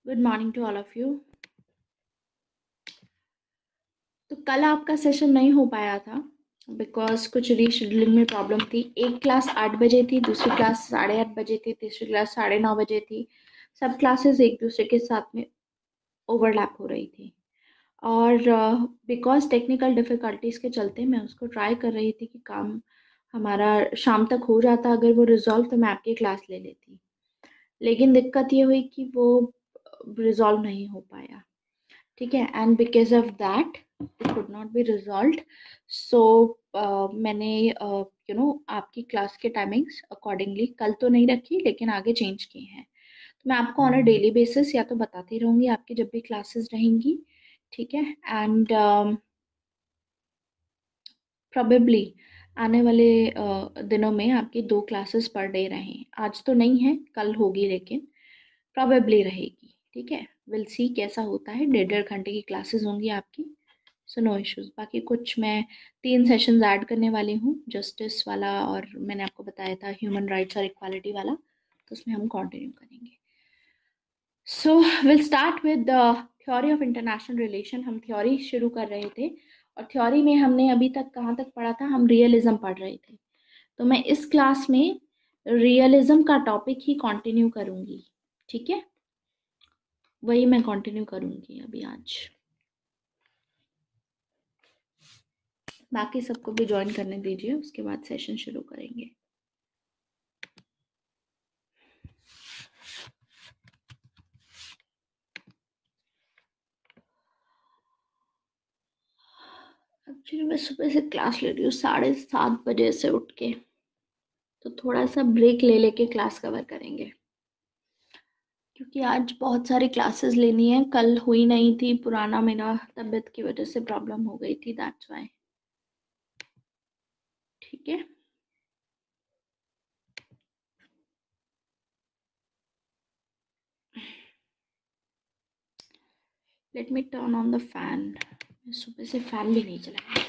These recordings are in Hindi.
Good morning to all of you. तो कल आपका सेशन नहीं हो पाया था बिकॉज कुछ रीशेड्यूलिंग में प्रॉब्लम थी। एक क्लास 8 बजे थी, दूसरी क्लास 8:30 बजे थी, तीसरी क्लास 9:30 बजे थी। सब क्लासेस एक दूसरे के साथ में ओवरलैप हो रही थी और बिकॉज टेक्निकल डिफ़िकल्टीज़ के चलते मैं उसको ट्राई कर रही थी कि काम हमारा शाम तक हो जाता। अगर वो रिज़ॉल्व तो मैं आपकी क्लास ले लेती, लेकिन दिक्कत ये हुई कि वो रिज़ॉल्व नहीं हो पाया। ठीक है, and because of that it could not be resolve. So मैंने आपकी क्लास के टाइमिंग्स अकॉर्डिंगली कल तो नहीं रखी, लेकिन आगे चेंज किए हैं। तो मैं आपको ऑन अ डेली बेसिस या तो बताती रहूँगी आपकी जब भी क्लासेस रहेंगी। ठीक है, एंड प्रोबेबली आने वाले दिनों में आपकी 2 क्लासेस पर डे रहें। आज तो नहीं है, कल होगी, लेकिन प्रोबेबली रहेगी। ठीक है, विल सी कैसा होता है। 1.5 घंटे की क्लासेस होंगी आपकी, सो नो इश्यूज़। बाकी कुछ मैं 3 सेशंस ऐड करने वाली हूँ, जस्टिस वाला और मैंने आपको बताया था ह्यूमन राइट्स और इक्वालिटी वाला, तो उसमें हम कंटिन्यू करेंगे। So will start with the theory of international relation. हम थ्योरी शुरू कर रहे थे और थ्योरी में हमने अभी तक कहाँ तक पढ़ा था, हम रियलिज्म पढ़ रहे थे। तो मैं इस क्लास में रियलिज्म का टॉपिक ही कंटिन्यू करूँगी। ठीक है, वही मैं कंटिन्यू करूँगी अभी आज। बाकी सबको भी ज्वाइन करने दीजिए, उसके बाद सेशन शुरू करेंगे। एक्चुअली मैं सुबह से क्लास ले रही हूँ 7:30 बजे से उठ के, तो थोड़ा सा ब्रेक ले लेके क्लास कवर करेंगे, क्योंकि आज बहुत सारी क्लासेस लेनी है। कल हुई नहीं थी, पुराना मेरा तबीयत की वजह से प्रॉब्लम हो गई थी, दैट्स वाई। ठीक है, let me turn on the fan. सुबह से फैन भी नहीं चलाया।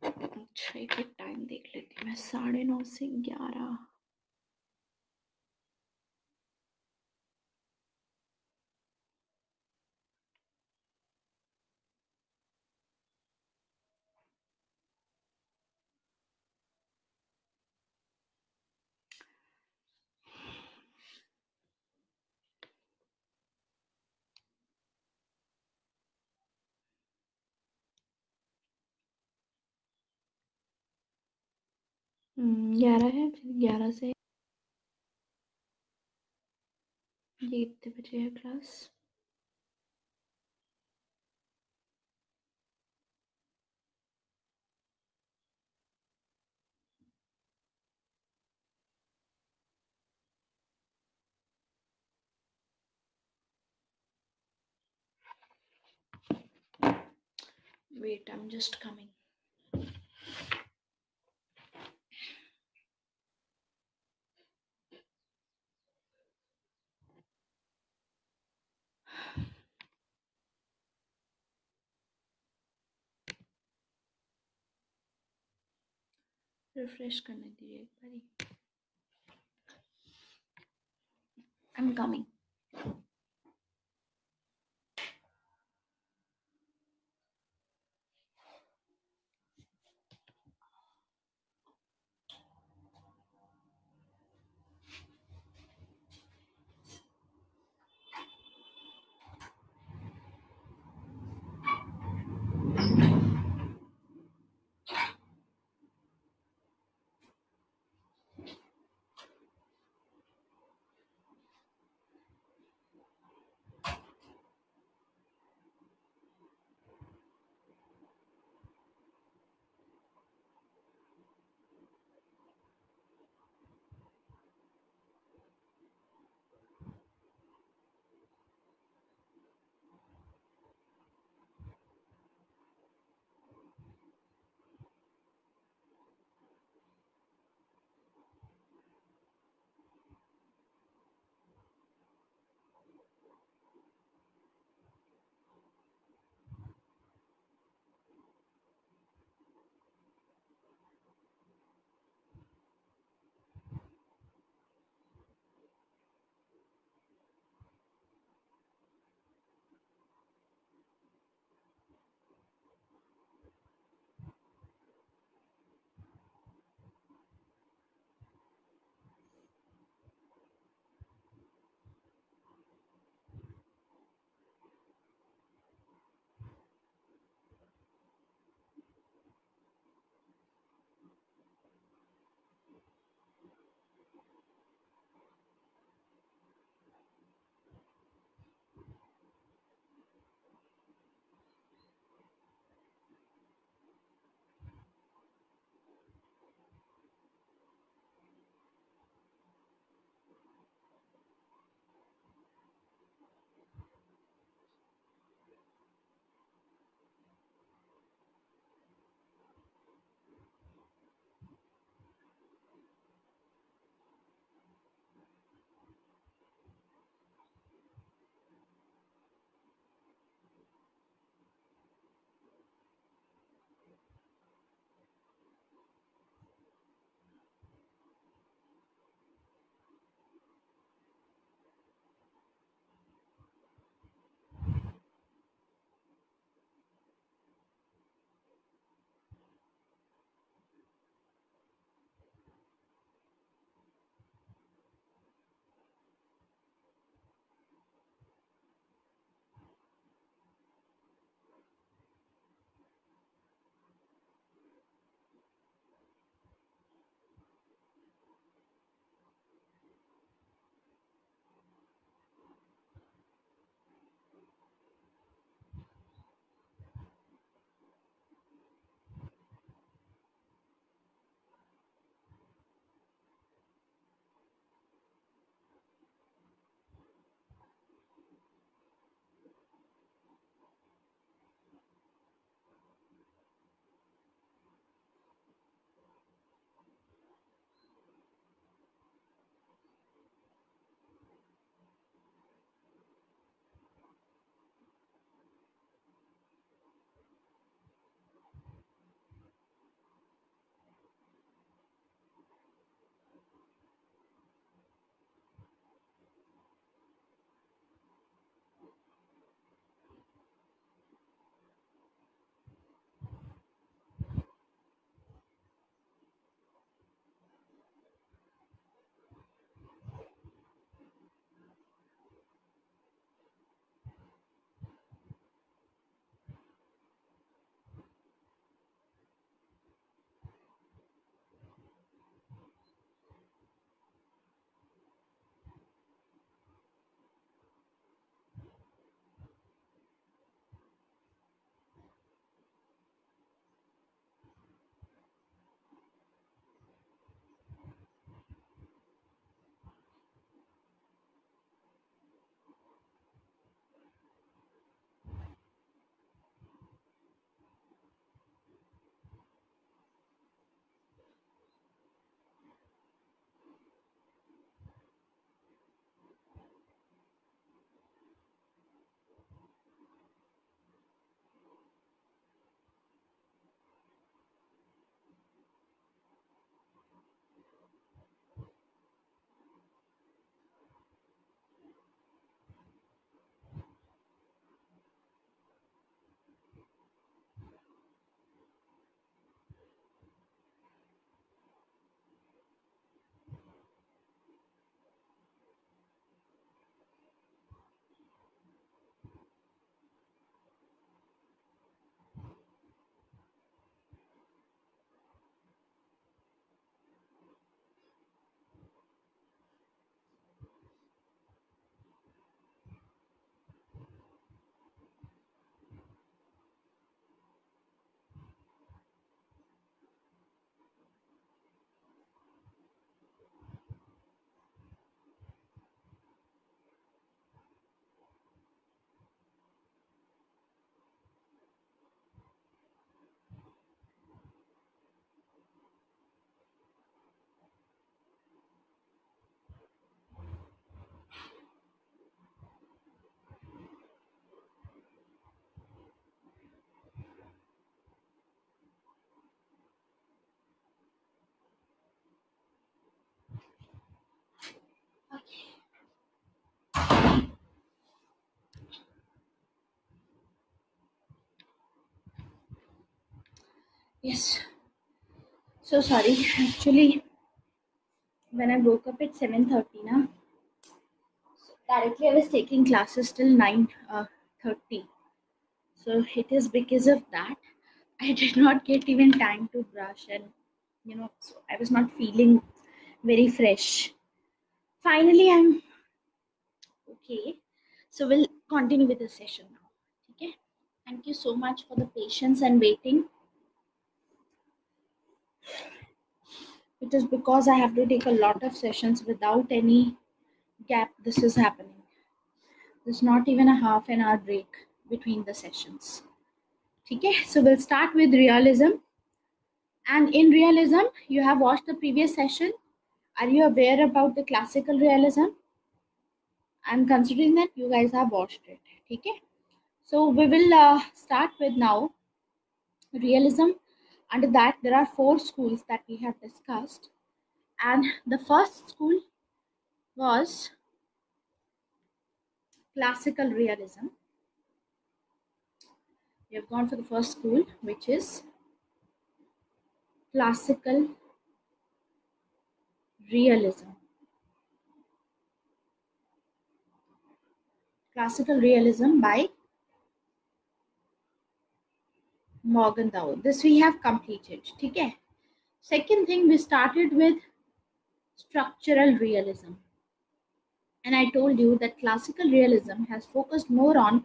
अच्छा, एक टाइम देख लेती हूँ मैं, 9:30 से 11। ग्यारह है, फिर 11 से ये कितने बजे है class? Wait, I am just coming. Refresh करने दीजिए एक बारी, I am coming. Yes. So sorry. Actually, when I woke up at 7:30, na, directly I was taking classes till 9:30. So it is because of that I did not get even time to brush, and so I was not feeling very fresh. Finally, I'm okay. So we'll continue with the session now. Okay. Thank you so much for the patience and waiting. It is because I have to take a lot of sessions without any gap. This is happening. There's not even a half an hour break between the sessions. Okay. So we'll start with realism. And in realism, you have watched the previous session. Are you aware about the classical realism? I'm considering that you guys have watched it. Okay. So we will start with now realism. Under that, there are four schools that we have discussed. And the first school was classical realism. We have gone for the first school, which is classical realism. Classical realism by Morgenthau. This we have completed. Okay. Second thing, we started with structural realism. And I told you that classical realism has focused more on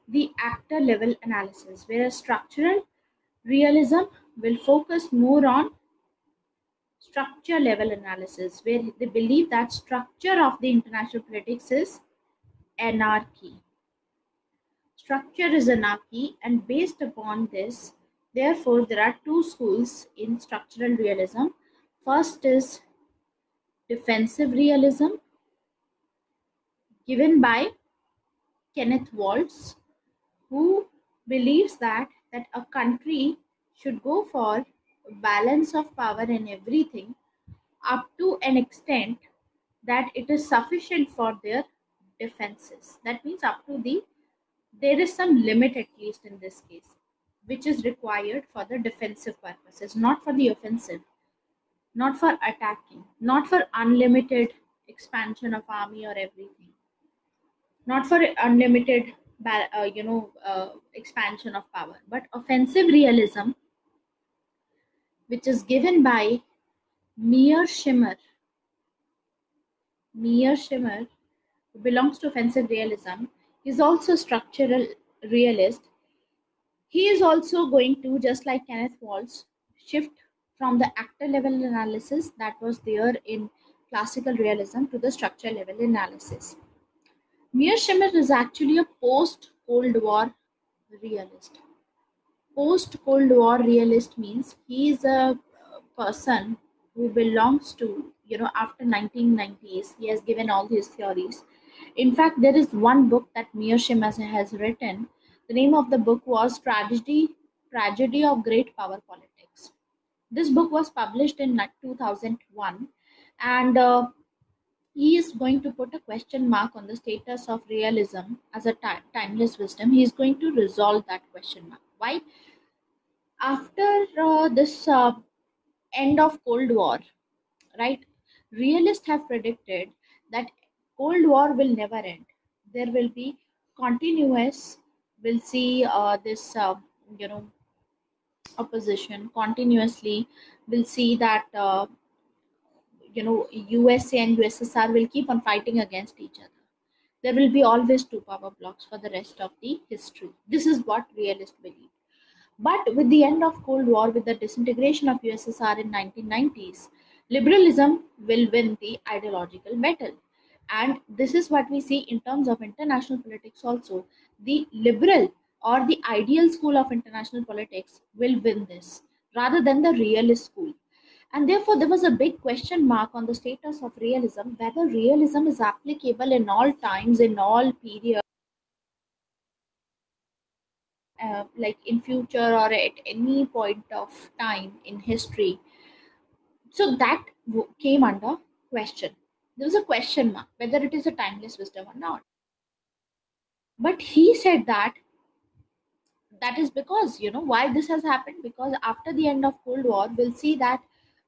the actor level analysis, whereas structural realism will focus more on structure level analysis, where they believe that structure of the international politics is anarchy. Structure is anarchy, and based upon this, therefore, there are two schools in structural realism. First is defensive realism, given by Kenneth Waltz, who believes that a country should go for balance of power in everything up to an extent that it is sufficient for their defenses. That means up to there is some limit, at least in this case, which is required for the defensive purposes, not for the offensive, not for attacking, not for unlimited expansion of army or everything, not for unlimited expansion of power, but offensive realism, which is given by Mearsheimer. Mearsheimer, who belongs to offensive realism, is also structural realist. He is also going to, just like Kenneth Waltz, shift from the actor level analysis that was there in classical realism to the structure level analysis. Mearsheimer is actually a post Cold War realist. Post Cold War realist means he is a person who belongs to, after 1990s. He has given all his theories. In fact, there is one book that Mearsheimer has written. The name of the book was Tragedy of Great Power Politics. This book was published in 2001, and he is going to put a question mark on the status of realism as a timeless wisdom. He is going to resolve that question mark. Why? After this end of Cold War, right? Realists have predicted that Cold War will never end. There will be continuous. We'll see this, opposition continuously. We'll see that USA and USSR will keep on fighting against each other. There will be always two power blocks for the rest of the history. This is what realists believe. But with the end of Cold War, with the disintegration of USSR in 1990s, liberalism will win the ideological battle. And this is what we see in terms of international politics also. The liberal or the ideal school of international politics will win this rather than the realist school. And therefore, there was a big question mark on the status of realism, whether realism is applicable in all times, in all periods, like in future or at any point of time in history. So that came under question. There was a question mark whether it is a timeless wisdom or not. But he said that That is because, why this has happened, because after the end of Cold War, we'll see that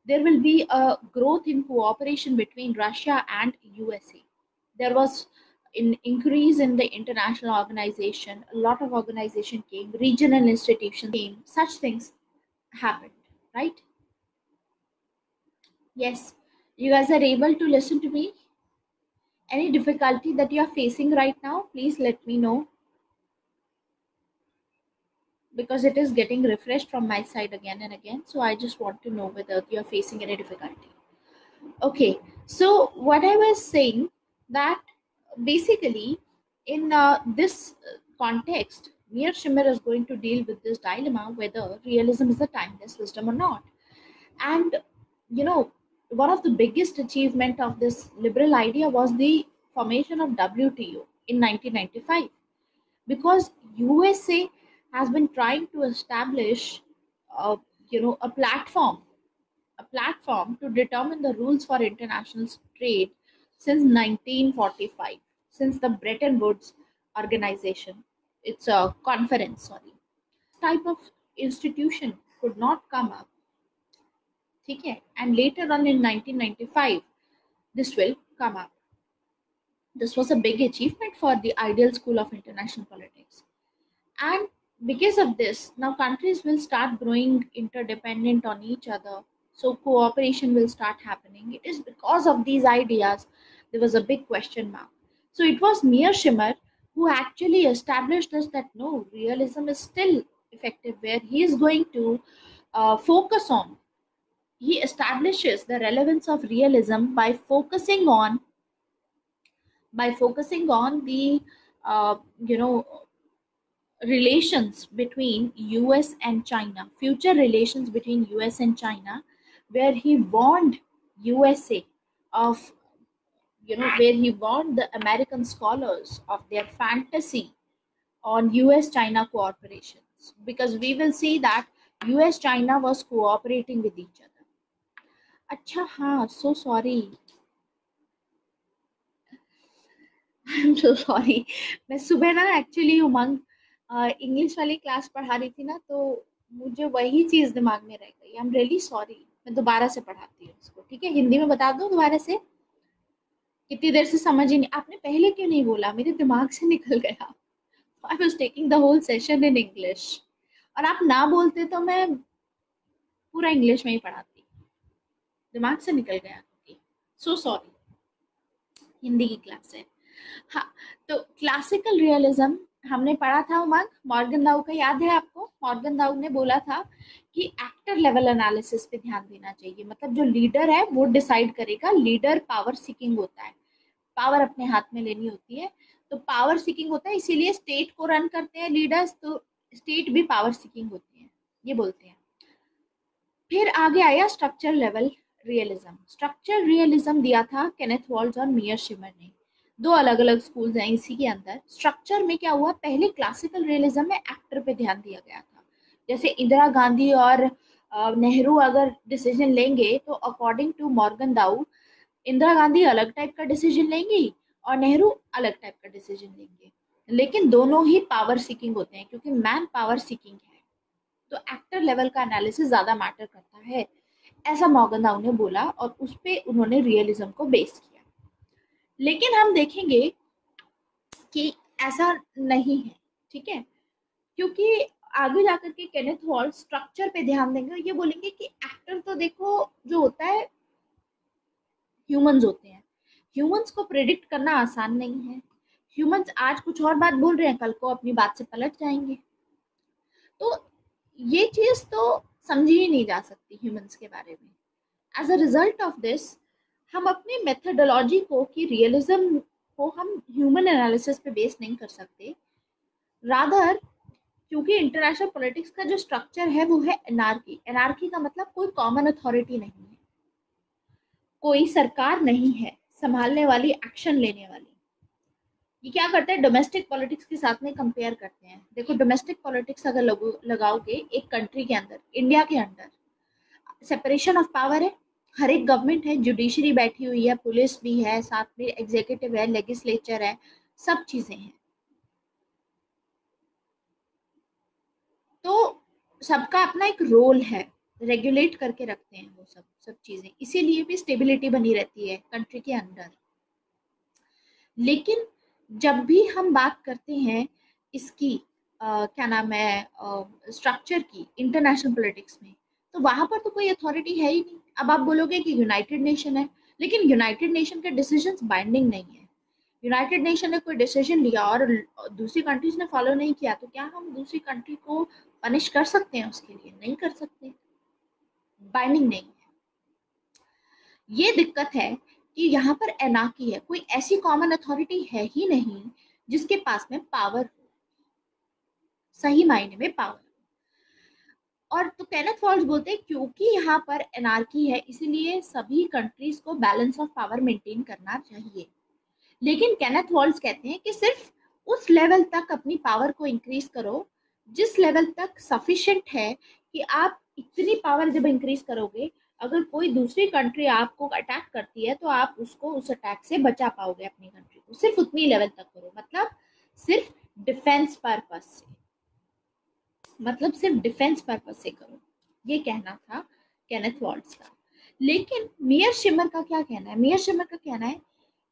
there will be a growth in cooperation between Russia and USA. There was an increase in the international organization, a lot of organization came, regional institutions came, such things happened, right? Yes, you guys are able to listen to me. Any difficulty that you are facing right now, please let me know, because it is getting refreshed from my side again and again. So I just want to know whether you are facing any difficulty. Okay, so what I was saying, that basically in this context, Mir Shimmer is going to deal with this dilemma whether realism is a timeless wisdom or not. And one of the biggest achievement of this liberal idea was the formation of WTO in 1995, because USA has been trying to establish uh, a platform to determine the rules for international trade since 1945, since the Bretton Woods organization. It's a conference, sorry. Type of institution could not come up. Okay? And later on in 1995, this will come up. This was a big achievement for the ideal school of international politics. And because of this, now countries will start growing interdependent on each other. So cooperation will start happening. It is because of these ideas there was a big question mark. So it was Mir Shimmer who actually established this, that no, realism is still effective, where he is going to focus on. He establishes the relevance of realism by focusing on the uh, you know relations between US and China, future relations between US and China, where he warned USA of, where he warned the American scholars of their fantasy on US China cooperations, because we will see that US China was cooperating with each other. Acha, हाँ, so sorry. I am so sorry. मैं सुबह ना एक्चुअली उमंग इंग्लिश वाली क्लास पढ़ा रही थी ना, तो मुझे वही चीज दिमाग में रह गई. I am really sorry. मैं दोबारा से पढ़ाती हूँ इसको, ठीक है? हिंदी में बता दूँ दोबारा से? कितनी देर से समझ ही नहीं, आपने पहले क्यों नहीं बोला? मेरे दिमाग से निकल गया. I was taking the whole session in English, और आप ना बोलते तो मैं पूरा इंग्लिश में ही पढ़ाती. दिमाग से निकल गया. So sorry. हिंदी की क्लास है. हाँ, तो क्लासिकल रियलिज्म हमने पढ़ा था उमंग, मॉर्गन दाउ का याद है आपको? मॉर्गन दाउ ने बोला था कि एक्टर लेवल एनालिसिस पे ध्यान देना चाहिए. मतलब जो लीडर है वो डिसाइड करेगा. लीडर पावर सीकिंग होता है, पावर अपने हाथ में लेनी होती है, तो पावर सीकिंग होता है, इसीलिए स्टेट को रन करते हैं लीडर्स, तो स्टेट भी पावर सीकिंग होती है, ये बोलते हैं. फिर आगे आया structure level realism. Structure realism दिया था केनेथ वॉल्ज और मियर शिमर ने. दो अलग अलग स्कूल्स हैं इसी के अंदर. स्ट्रक्चर में क्या हुआ, पहले क्लासिकल रियलिज्म में एक्टर पे ध्यान दिया गया था. जैसे इंदिरा गांधी और नेहरू अगर डिसीजन लेंगे, तो अकॉर्डिंग टू मॉर्गन दाउ इंदिरा गांधी अलग टाइप का डिसीजन लेंगी और नेहरू अलग टाइप का डिसीजन लेंगे, लेकिन दोनों ही पावर सीकिंग होते हैं, क्योंकि मैन पावर सीकिंग है, तो एक्टर लेवल का एनालिसिस ज्यादा मैटर करता है, ऐसा मॉर्गन दाउ ने बोला, और उस पे उन्होंने रियलिज्म को बेस किया. लेकिन हम देखेंगे कि ऐसा नहीं है, ठीक है? क्योंकि आगे जाकर के केनेथ वॉल्ज स्ट्रक्चर पे ध्यान देंगे, ये बोलेंगे कि एक्टर तो देखो जो होता है ह्यूमंस होते हैं, ह्यूमंस को प्रेडिक्ट करना आसान नहीं है. ह्यूमंस आज कुछ और बात बोल रहे हैं, कल को अपनी बात से पलट जाएंगे. तो ये चीज तो समझी ही नहीं जा सकती ह्यूमंस के बारे में. As a result of this, हम अपनी मेथडोलॉजी को, कि रियलिज्म को हम ह्यूमन एनालिसिस पे बेस नहीं कर सकते. रादर, क्योंकि इंटरनेशनल पॉलिटिक्स का जो स्ट्रक्चर है वो है एनार्की. एनार्की का मतलब कोई कॉमन अथॉरिटी नहीं है, कोई सरकार नहीं है संभालने वाली, एक्शन लेने वाली. ये क्या करते हैं, डोमेस्टिक पॉलिटिक्स के साथ में कंपेयर करते हैं. देखो, डोमेस्टिक पॉलिटिक्स अगर लगाओगे एक कंट्री के अंदर, इंडिया के अंदर सेपरेशन ऑफ पावर है. हर एक गवर्नमेंट है, जुडिशरी बैठी हुई है, पुलिस भी है, साथ में एग्जीक्यूटिव है, लेजिस्लेचर है, सब चीजें हैं. तो सबका अपना एक रोल है, रेगुलेट करके रखते हैं वो सब चीजें, इसीलिए भी स्टेबिलिटी बनी रहती है कंट्री के अंदर। लेकिन जब भी हम बात करते हैं इसकी क्या नाम है स्ट्रक्चर की इंटरनेशनल पॉलिटिक्स में, तो वहां पर तो कोई अथॉरिटी है ही नहीं। अब आप बोलोगे कि यूनाइटेड नेशन है, लेकिन यूनाइटेड नेशन के डिसीजंस बाइंडिंग नहीं है। यूनाइटेड नेशन ने कोई डिसीजन लिया और दूसरी कंट्रीज ने फॉलो नहीं किया, तो क्या हम दूसरी कंट्री को पनिश कर सकते हैं उसके लिए? नहीं कर सकते, बाइंडिंग नहीं है। ये दिक्कत है कि यहाँ पर एनार्की है, कोई ऐसी कॉमन अथॉरिटी है ही नहीं जिसके पास में पावर हो, सही मायने में पावर। और तो केनेथ वॉल्स बोलते हैं क्योंकि यहाँ पर एनार्की है इसीलिए सभी कंट्रीज को बैलेंस ऑफ पावर मेंटेन करना चाहिए। लेकिन केनेथ वॉल्स कहते हैं कि सिर्फ उस लेवल तक अपनी पावर को इंक्रीज करो जिस लेवल तक सफिशिएंट है कि आप इतनी पावर जब इंक्रीज करोगे, अगर कोई दूसरी कंट्री आपको अटैक करती है तो आप उसको उस अटैक से बचा पाओगे अपनी कंट्री को। सिर्फ उतनी लेवल तक करो, मतलब सिर्फ डिफेंस पर्पस से, मतलब सिर्फ डिफेंस पर्पस से करो, ये कहना था केनेथ वॉल्स का। लेकिन मियर शिमर का क्या कहना है? मियर शिमर का कहना है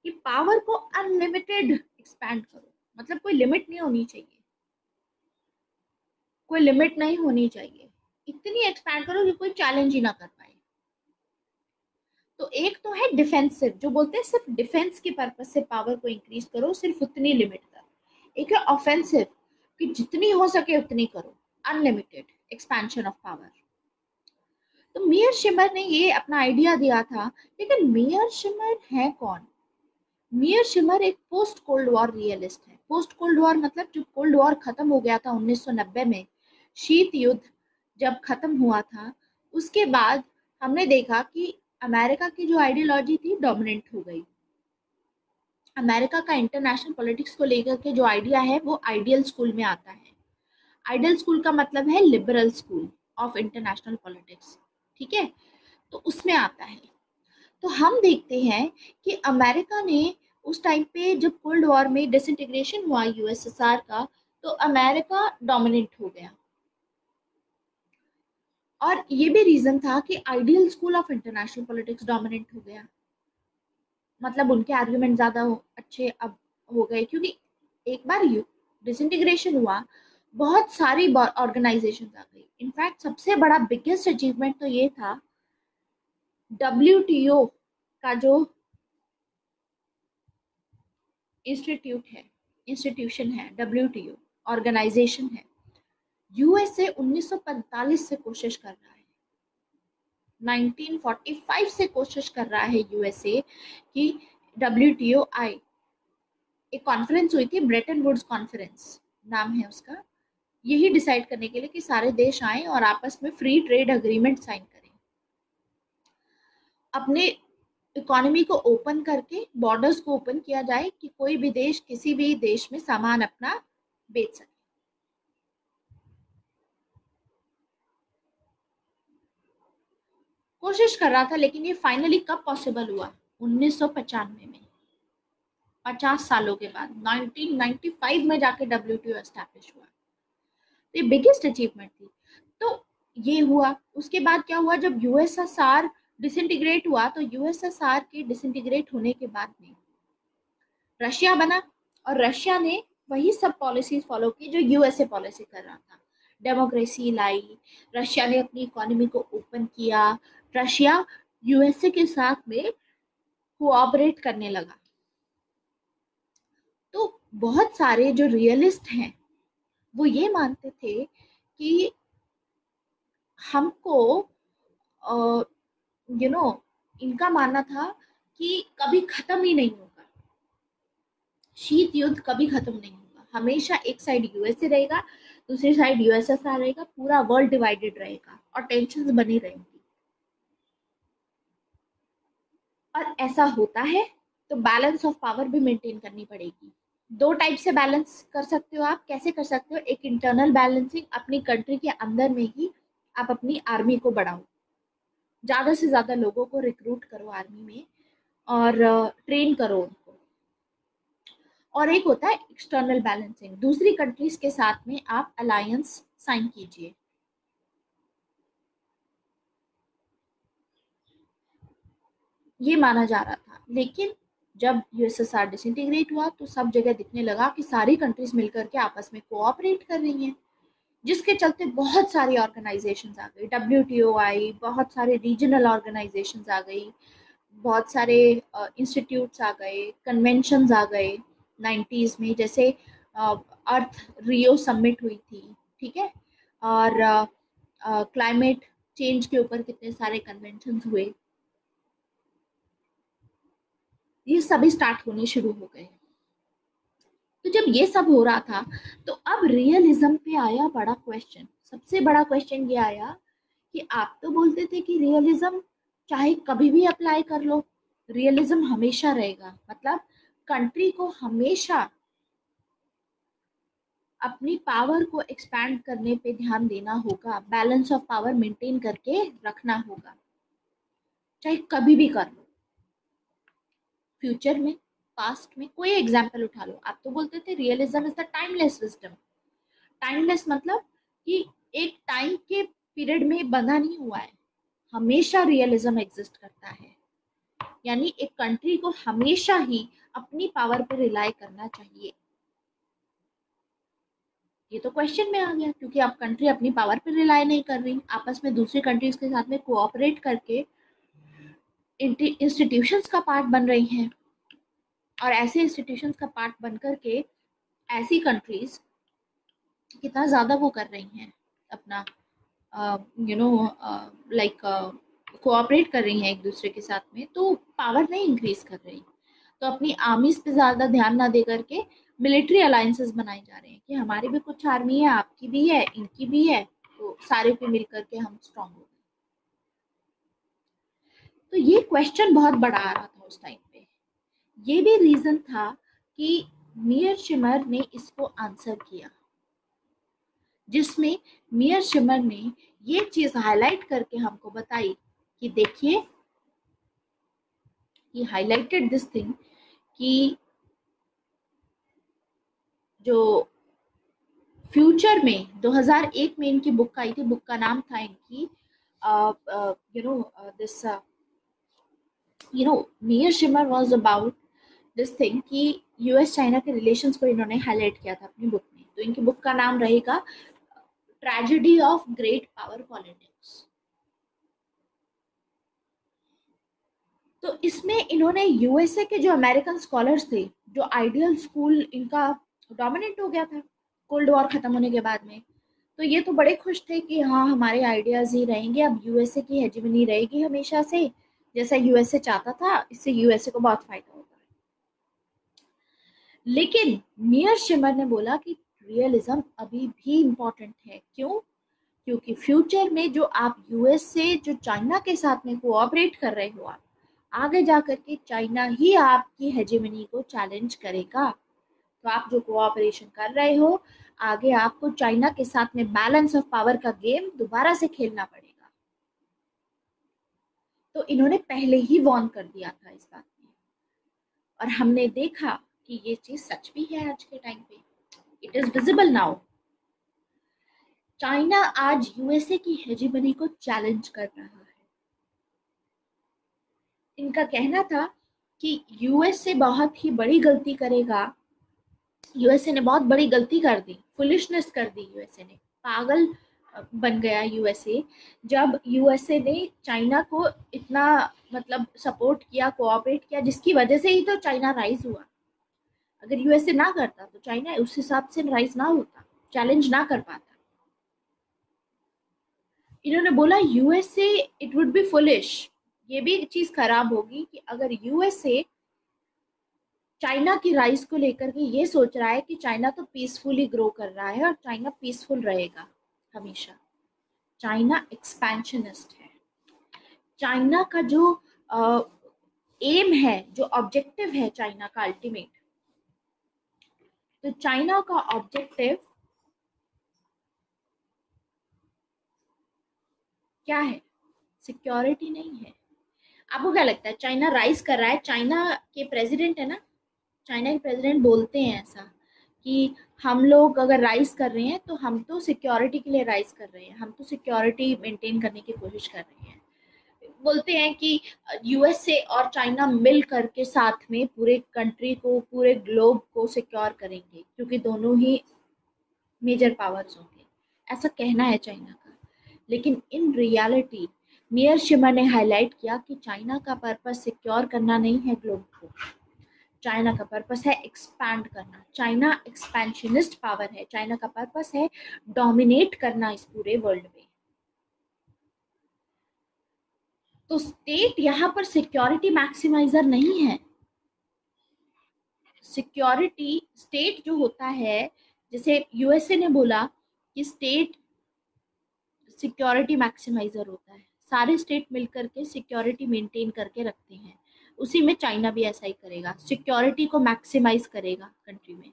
कि पावर को अनलिमिटेड एक्सपैंड करो, मतलब कोई लिमिट नहीं होनी चाहिए, कोई लिमिट नहीं होनी चाहिए, इतनी एक्सपैंड करो कि कोई चैलेंज ही ना कर पाए। तो एक तो है डिफेंसिव, जो बोलते हैं सिर्फ डिफेंस के पर्पज से पावर को इंक्रीज करो, सिर्फ उतनी लिमिट तक। एक है ऑफेंसिव, कि जितनी हो सके उतनी करो, अनलिमिटेड एक्सपेंशन ऑफ पावर। तो मियर शिमर ने ये अपना आइडिया दिया था। लेकिन मियर शिमर है कौन? मियर शिमर एक पोस्ट कोल्ड वॉर रियलिस्ट है। पोस्ट कोल्ड वॉर मतलब जब कोल्ड वॉर खत्म हो गया था 1990 में, शीत युद्ध जब खत्म हुआ था, उसके बाद हमने देखा कि अमेरिका की जो आइडियोलॉजी थी डोमिनेंट हो गई। अमेरिका का इंटरनेशनल पॉलिटिक्स को लेकर के जो आइडिया है वो आइडियल स्कूल में आता है। आइडियल स्कूल का मतलब है liberal school of international politics, ठीक है, तो उसमें आता है। तो हम देखते हैं कि अमेरिका ने उस टाइम पे जब कोल्ड वॉर में डिसइंटीग्रेशन हुआ यूएसएसआर का, तो अमेरिका डोमिनेट हो गया। और ये भी रीजन था कि ideal school of international politics dominate हो गया, मतलब उनके आर्ग्यूमेंट ज्यादा अच्छे अब हो गए, क्योंकि एक बार डिसइंटीग्रेशन हुआ, बहुत सारी ऑर्गेनाइजेशन आ गई। इनफैक्ट सबसे बड़ा बिगेस्ट अचीवमेंट तो ये था, WTO का जो इंस्टीट्यूशन है, WTO ऑर्गेनाइजेशन है, यूएसए 1945 से कोशिश कर रहा है, 1945 से कोशिश कर रहा है यूएसए कि WTO आए। एक कॉन्फ्रेंस हुई थी, ब्रेटन वुड्स कॉन्फ्रेंस नाम है उसका, यही डिसाइड करने के लिए कि सारे देश आए और आपस में फ्री ट्रेड अग्रीमेंट साइन करें, अपने इकोनॉमी को ओपन करके बॉर्डर्स को ओपन किया जाए कि कोई भी देश किसी भी देश में सामान अपना बेच सके। कोशिश कर रहा था, लेकिन ये फाइनली कब पॉसिबल हुआ? 1995 में, 50 सालों के बाद 1995 में जाके WTO एस्टैब्लिश हुआ। तो ये बिगेस्ट अचीवमेंट थी। तो ये हुआ, उसके बाद क्या हुआ, जब यूएसएसआर डिसइंटीग्रेट हुआ, तो यूएसएसआर के डिसइंटीग्रेट होने के बाद में रशिया बना, और रशिया ने वही सब पॉलिसीज फॉलो की जो यूएसए पॉलिसी कर रहा था। डेमोक्रेसी लाई, रशिया ने अपनी इकोनॉमी को ओपन किया, रशिया यूएसए के साथ में कोऑपरेट करने लगा। तो बहुत सारे जो रियलिस्ट हैं वो ये मानते थे कि हमको इनका मानना था कि कभी खत्म ही नहीं होगा, शीत युद्ध कभी खत्म नहीं होगा, हमेशा एक साइड यूएसए रहेगा, दूसरी साइड यूएसएसआर रहेगा, पूरा वर्ल्ड डिवाइडेड रहेगा और टेंशन बनी रहेंगी। और ऐसा होता है तो बैलेंस ऑफ पावर भी मेंटेन करनी पड़ेगी। दो टाइप से बैलेंस कर सकते हो आप। कैसे कर सकते हो? एक इंटरनल बैलेंसिंग, अपनी कंट्री के अंदर में ही आप अपनी आर्मी को बढ़ाओ, ज्यादा से ज्यादा लोगों को रिक्रूट करो आर्मी में और ट्रेन करो उनको। और एक होता है एक्सटर्नल बैलेंसिंग, दूसरी कंट्रीज के साथ में आप अलायंस साइन कीजिए। ये माना जा रहा था, लेकिन जब यूएसएसआर डिसइंटीग्रेट हुआ तो सब जगह दिखने लगा कि सारी कंट्रीज मिलकर के आपस में कोऑपरेट कर रही हैं, जिसके चलते बहुत सारी ऑर्गेनाइजेशंस आ गई, डब्ल्यूटीओ आई, बहुत सारे रीजनल ऑर्गेनाइजेशंस आ गई, बहुत सारे इंस्टीट्यूट्स आ गए, कन्वेंशंस आ गए 90s में, जैसे अर्थ रियो समिट हुई थी, ठीक है, और क्लाइमेट चेंज के ऊपर कितने सारे कन्वेंशंस हुए, ये सभी स्टार्ट होने शुरू हो गए। तो जब ये सब हो रहा था तो अब रियलिज्म पे आया बड़ा क्वेश्चन। सबसे बड़ा क्वेश्चन ये आया कि आप तो बोलते थे कि रियलिज्म चाहे कभी भी अप्लाई कर लो, रियलिज्म हमेशा रहेगा, मतलब कंट्री को हमेशा अपनी पावर को एक्सपैंड करने पे ध्यान देना होगा, बैलेंस ऑफ पावर मेंटेन करके रखना होगा, चाहे कभी भी कर लो, फ्यूचर में, पास्ट में, कोई एग्जाम्पल उठा लो। आप तो बोलते थे realism is the timeless wisdom. Timeless मतलब कि एक टाइम के पीरियड में बंधा नहीं हुआ है, हमेशा रियलिज्म एग्जिस्ट करता है, यानी एक कंट्री को हमेशा ही अपनी पावर पर रिलाई करना चाहिए। ये तो क्वेश्चन में आ गया, क्योंकि अब कंट्री अपनी पावर पर रिलाई नहीं कर रही, आपस में दूसरी कंट्रीज के साथ में कोऑपरेट करके इंस्टीट्यूशंस का पार्ट बन रही हैं, और ऐसे इंस्टीट्यूशंस का पार्ट बन करके ऐसी कंट्रीज कितना ज्यादा वो कर रही हैं अपना, यू नो, लाइक कोऑपरेट कर रही हैं एक दूसरे के साथ में, तो पावर नहीं इंक्रीज कर रही, तो अपनी आर्मीज पे ज्यादा ध्यान ना दे करके मिलिट्री अलायंसेस बनाए जा रहे हैं कि हमारी भी कुछ आर्मी है, आपकी भी है, इनकी भी है, तो सारे पे मिल करके हम स्ट्रांग हो गए। तो ये क्वेश्चन बहुत बड़ा आ रहा था उस टाइम पे। ये भी रीजन था कि मियर शिमर ने इसको आंसर किया, जिसमें मियर शिमर ने ये चीज हाईलाइट करके हमको बताई कि देखिए, ही हाईलाइटेड दिस थिंग कि जो फ्यूचर में 2001 में इनकी बुक आई थी, बुक का नाम था इनकी, you know, this, you know, मियर shimmer was about this thing कि यूएस चाइना के रिलेशंस को इन्होंने हाईलाइट किया था अपनी बुक में। तो इनकी बुक का नाम रहेगा tragedy of great power politics. तो इसमें इन्होंने यूएसए के जो अमेरिकन स्कॉलर्स थे, जो आइडियल स्कूल इनका डोमिनेट हो गया था कोल्ड वॉर खत्म होने के बाद में, तो ये तो बड़े खुश थे कि हाँ हमारे आइडियाज ही रहेंगे, अब यूएसए की हेजेमनी रहेगी हमेशा से, जैसा यूएसए चाहता था, इससे यूएसए को बहुत फायदा होगा। लेकिन मियर शिमर ने बोला कि रियलिज्म अभी भी इम्पोर्टेंट है। क्यों? क्योंकि फ्यूचर में जो आप यूएस से जो चाइना के साथ में कोऑपरेट कर रहे हो, आप आगे जाकर के चाइना ही आपकी हेजेमनी को चैलेंज करेगा। तो आप जो कोऑपरेशन कर रहे हो, आगे आपको चाइना के साथ में बैलेंस ऑफ पावर का गेम दोबारा से खेलना पड़ेगा। तो इन्होंने पहले ही वार्न कर दिया था इस बात में, और हमने देखा कि ये चीज सच भी है आज के टाइम पे, it is visible now. China आज यूएसए की हेजेमनी को चैलेंज कर रहा है। इनका कहना था कि यूएसए बहुत ही बड़ी गलती करेगा, यूएसए ने बहुत बड़ी गलती कर दी, फुलिशनेस कर दी, यूएसए ने पागल बन गया यूएसए, जब यूएसए ने चाइना को इतना मतलब सपोर्ट किया, कोऑपरेट किया, जिसकी वजह से ही तो चाइना राइज हुआ। अगर यूएसए ना करता तो चाइना उस हिसाब से राइज ना होता, चैलेंज ना कर पाता। इन्होंने बोला USA, it would be foolish, ये भी चीज खराब होगी कि अगर यूएसए चाइना की राइज को लेकर के ये सोच रहा है कि चाइना तो पीसफुली ग्रो कर रहा है और चाइना पीसफुल रहेगा हमेशा। चाइना एक्सपेंशनिस्ट है। चाइना का जो एम है, जो ऑब्जेक्टिव है चाइना का अल्टीमेट, तो चाइना का ऑब्जेक्टिव क्या है? सिक्योरिटी नहीं है। आपको क्या लगता है चाइना राइज कर रहा है? चाइना के प्रेसिडेंट है ना, चाइना के प्रेसिडेंट बोलते हैं ऐसा कि हम लोग अगर राइज कर रहे हैं तो हम तो सिक्योरिटी के लिए राइज कर रहे हैं, हम तो सिक्योरिटी मेंटेन करने की कोशिश कर रहे हैं। बोलते हैं कि यूएसए और चाइना मिल करके साथ में पूरे कंट्री को, पूरे ग्लोब को सिक्योर करेंगे, क्योंकि दोनों ही मेजर पावर्स होंगे, ऐसा कहना है चाइना का। लेकिन इन रियलिटी मियर शिमर ने हाईलाइट किया कि चाइना का पर्पस सिक्योर करना नहीं है ग्लोब को, चाइना का पर्पस है एक्सपैंड करना। चाइना एक्सपेंशनिस्ट पावर है, चाइना का पर्पस है डोमिनेट करना इस पूरे वर्ल्ड में। तो स्टेट यहाँ पर सिक्योरिटी मैक्सिमाइजर नहीं है। सिक्योरिटी स्टेट जो होता है, जैसे यूएसए ने बोला कि स्टेट सिक्योरिटी मैक्सिमाइजर होता है, सारे स्टेट मिलकर के सिक्योरिटी मेंटेन करके रखते हैं, उसी में चाइना भी ऐसा ही करेगा, सिक्योरिटी को मैक्सिमाइज करेगा कंट्री में।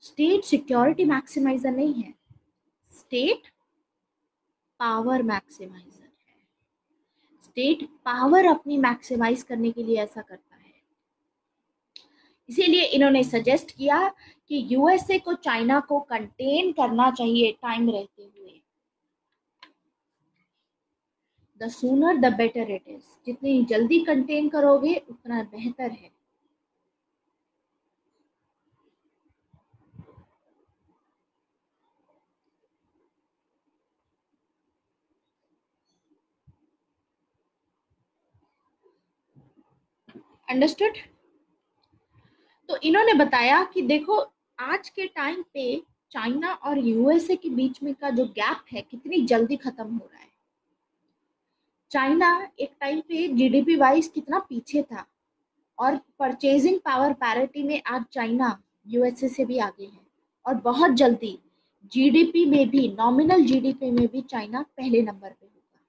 स्टेट सिक्योरिटी मैक्सिमाइजर नहीं है, स्टेट पावर मैक्सिमाइजर है। स्टेट पावर अपनी मैक्सिमाइज करने के लिए ऐसा करता है। इसीलिए इन्होंने सजेस्ट किया कि यूएसए को चाइना को कंटेन करना चाहिए टाइम रहते हुए। The sooner the better it is, जितनी जल्दी कंटेन करोगे उतना बेहतर है। अंडरस्टूड? तो इन्होंने बताया कि देखो आज के टाइम पे चाइना और यूएसए के बीच में का जो गैप है कितनी जल्दी खत्म हो रहा है। चाइना एक टाइम पे जीडीपी वाइज कितना पीछे था, और परचेजिंग पावर पैरिटी में आज चाइना यूएसए से भी आगे है, और बहुत जल्दी जीडीपी में भी, नॉमिनल जीडीपी में भी चाइना पहले नंबर पे होगा।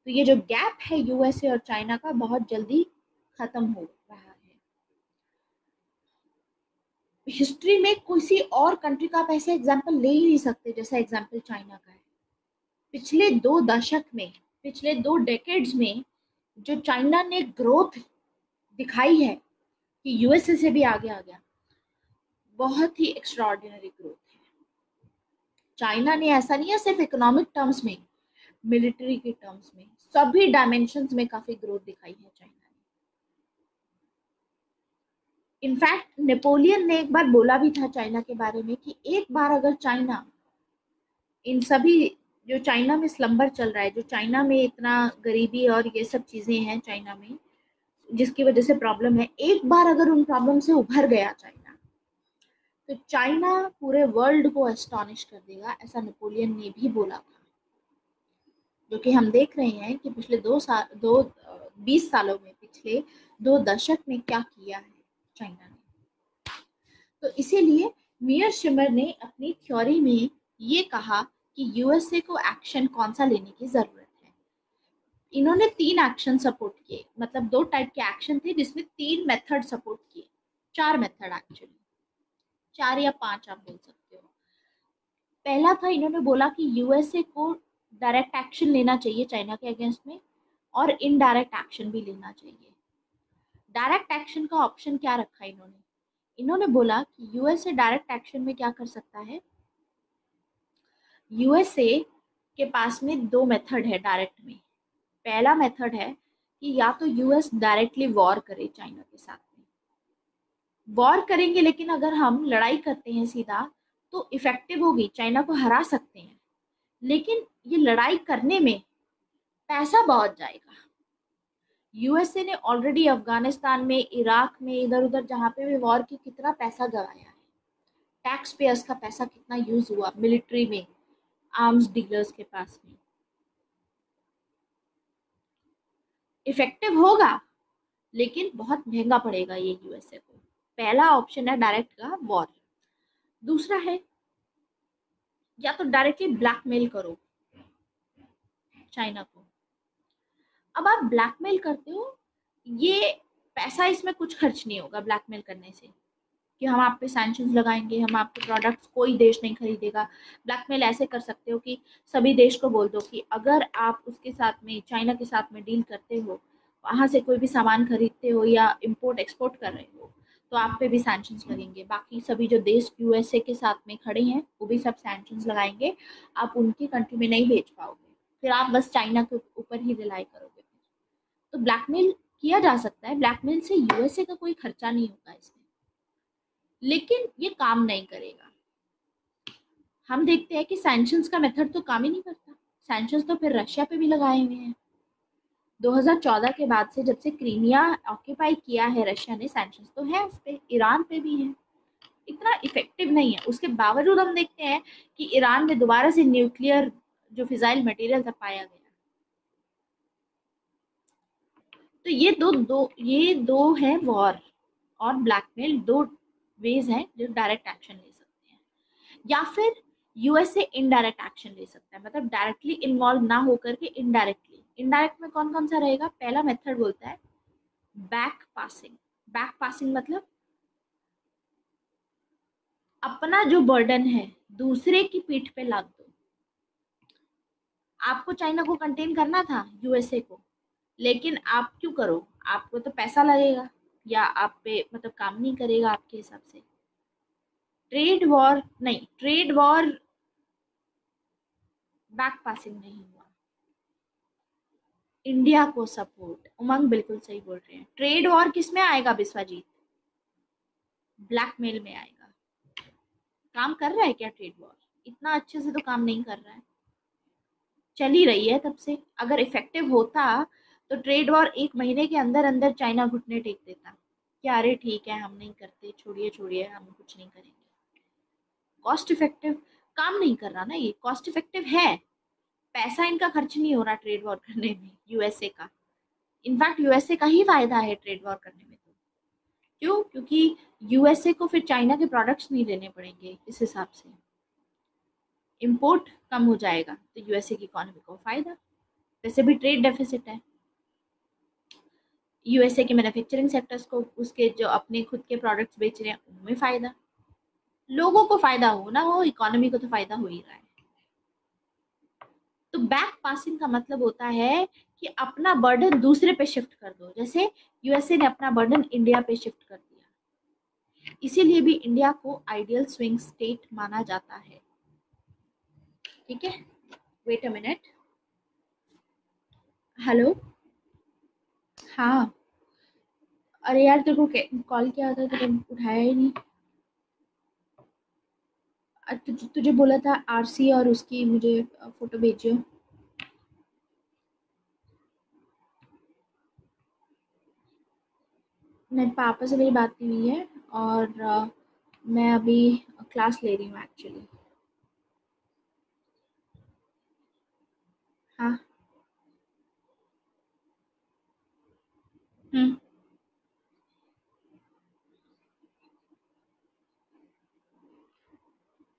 तो ये जो गैप है यूएसए और चाइना का बहुत जल्दी खत्म हो रहा है। हिस्ट्री में किसी और कंट्री का आप ऐसे एग्जाम्पल ले ही नहीं सकते जैसा एग्जाम्पल चाइना का है। पिछले 2 दशक में, पिछले 2 डेकेड्स में जो चाइना ने ग्रोथ दिखाई है कि यूएसए से भी आगे आ गया, बहुत ही एक्स्ट्राऑर्डिनरी ग्रोथ है। चाइना ने ऐसा नहीं है सिर्फ इकोनॉमिक टर्म्स में, मिलिट्री के टर्म्स में, सभी डायमेंशंस में काफी ग्रोथ दिखाई है चाइना ने। इनफैक्ट नेपोलियन ने एक बार बोला भी था चाइना के बारे में कि एक बार अगर चाइना इन सभी, जो चाइना में स्लम्बर चल रहा है, जो चाइना में इतना गरीबी और ये सब चीजें हैं चाइना में जिसकी वजह से प्रॉब्लम है, एक बार अगर उन प्रॉब्लम से उभर गया चाइना, तो चाइना पूरे वर्ल्ड को एस्टॉनिश कर देगा, ऐसा नेपोलियन ने भी बोला था। जो कि हम देख रहे हैं कि पिछले 20 सालों में, पिछले 2 दशक में क्या किया है चाइना ने। तो इसीलिए मियर शिमर ने अपनी थ्योरी में ये कहा कि यूएसए को एक्शन कौन सा लेने की जरूरत है। इन्होंने 3 एक्शन सपोर्ट किए, मतलब 2 टाइप के एक्शन थे जिसमें 3 मेथड सपोर्ट किए, 4 मेथड एक्चुअली, 4 या 5 आप बोल सकते हो। पहला था, इन्होंने बोला कि यूएसए को डायरेक्ट एक्शन लेना चाहिए चाइना के अगेंस्ट में, और इनडायरेक्ट एक्शन भी लेना चाहिए। डायरेक्ट एक्शन का ऑप्शन क्या रखा इन्होंने? इन्होंने बोला कि यूएसए डायरेक्ट एक्शन में क्या कर सकता है। यूएसए के पास में 2 मेथड है डायरेक्ट में। पहला मेथड है कि या तो यूएस डायरेक्टली वॉर करे चाइना के साथ में, वॉर करेंगे, लेकिन अगर हम लड़ाई करते हैं सीधा तो इफेक्टिव होगी, चाइना को हरा सकते हैं, लेकिन ये लड़ाई करने में पैसा बहुत जाएगा। यूएसए ने ऑलरेडी अफगानिस्तान में, इराक में, इधर उधर जहाँ पे भी वॉर की कितना पैसा गवाया है, टैक्स पेयर्स का पैसा कितना यूज हुआ मिलिट्री में, आर्म्स डीलर्स के पास में। इफेक्टिव होगा लेकिन बहुत महंगा पड़ेगा ये यूएसए को। पहला ऑप्शन है डायरेक्ट का वॉर। दूसरा है या तो डायरेक्टली ब्लैकमेल करो चाइना को। अब आप ब्लैकमेल करते हो, ये पैसा इसमें कुछ खर्च नहीं होगा ब्लैकमेल करने से, कि हम आप पे सैंक्शंस लगाएंगे, हम आपके प्रोडक्ट्स कोई देश नहीं खरीदेगा। ब्लैकमेल ऐसे कर सकते हो कि सभी देश को बोल दो कि अगर आप उसके साथ में, चाइना के साथ में डील करते हो, वहाँ से कोई भी सामान खरीदते हो या इम्पोर्ट एक्सपोर्ट कर रहे हो, तो आप पे भी सैंक्शंस लगेंगे। बाकी सभी जो देश यूएसए के साथ में खड़े हैं वो भी सब सैंक्शंस लगाएंगे, आप उनकी कंट्री में नहीं भेज पाओगे, फिर आप बस चाइना के ऊपर ही रिलाई करोगे। तो ब्लैकमेल किया जा सकता है, ब्लैकमेल से यूएसए का कोई खर्चा नहीं होगा इसमें, लेकिन ये काम नहीं करेगा। हम देखते हैं कि सैंक्शंस का मेथड तो काम ही नहीं करता। सैंक्शंस तो फिर रशिया पे भी लगाए हुए हैं। 2014 के बाद से, जब से क्रीमिया ऑक्यूपाई किया है रशिया ने, सैंक्शंस तो है उस पे, ईरान पे भी है। इतना इफेक्टिव नहीं है, उसके बावजूद हम देखते हैं कि ईरान में दोबारा से न्यूक्लियर जो फिजाइल मटेरियल था पाया गया। तो ये दो है वॉर और ब्लैकमेल, दो वेज हैं जो डायरेक्ट एक्शन ले सकते हैं। या फिर यूएसए इनडायरेक्ट एक्शन ले सकता है, मतलब डायरेक्टली इन्वॉल्व ना होकर के इनडायरेक्टली। इनडायरेक्ट में कौन कौन सा रहेगा? पहला मेथड बोलता है बैक पासिंग। बैक पासिंग मतलब अपना जो बर्डन है दूसरे की पीठ पे लाद दो। आपको चाइना को कंटेन करना था, यूएसए को, लेकिन आप क्यों करो? आपको तो पैसा लगेगा या आप पे मतलब काम नहीं करेगा आपके हिसाब से। ट्रेड वॉर नहीं, ट्रेड वॉर बैक पासिंग नहीं हुआ। इंडिया को सपोर्ट, उमंग बिल्कुल सही बोल रहे हैं। ट्रेड वॉर किस में आएगा विश्वजीत? ब्लैकमेल में आएगा। काम कर रहा है क्या ट्रेड वॉर? इतना अच्छे से तो काम नहीं कर रहा है, चल ही रही है तब से। अगर इफेक्टिव होता तो ट्रेड वॉर 1 महीने के अंदर अंदर चाइना घुटने टेक देता कि अरे ठीक है हम नहीं करते, छोड़िए छोड़िए हम कुछ नहीं करेंगे। कॉस्ट इफेक्टिव काम नहीं कर रहा ना, ये कॉस्ट इफेक्टिव है, पैसा इनका खर्च नहीं हो रहा ट्रेड वॉर करने में यूएसए का। इनफैक्ट यूएसए का ही फायदा है ट्रेड वॉर करने में। तो क्यों? क्योंकि यूएसए को फिर चाइना के प्रोडक्ट्स नहीं लेने पड़ेंगे, इस हिसाब से इंपोर्ट कम हो जाएगा, तो यूएसए की इकोनॉमी को फायदा। वैसे भी ट्रेड डेफिसिट है, यूएसए के मैन्युफैक्चरिंग सेक्टर्स को, उसके जो अपने खुद के प्रोडक्ट्स बेच रहे हैं उनमें फायदा। लोगों को फायदा हो ना हो, इकोनॉमी को तो फायदा हो ही रहा है। तो बैक पासिंग का मतलब होता है कि अपना बर्डन दूसरे पे शिफ्ट कर दो, जैसे यूएसए ने अपना बर्डन इंडिया पे शिफ्ट कर दिया। इसीलिए भी इंडिया को आइडियल स्विंग स्टेट माना जाता है। ठीक है, वेट अ मिनट। हेलो। हाँ, अरे यार तेरे को कॉल किया था, तेरे उठाया ही नहीं। तुझे बोला था आरसी और उसकी मुझे फोटो भेजियो। नहीं, पापा से मेरी बात नहीं हुई है, और मैं अभी क्लास ले रही हूँ एक्चुअली। हाँ। हम्म।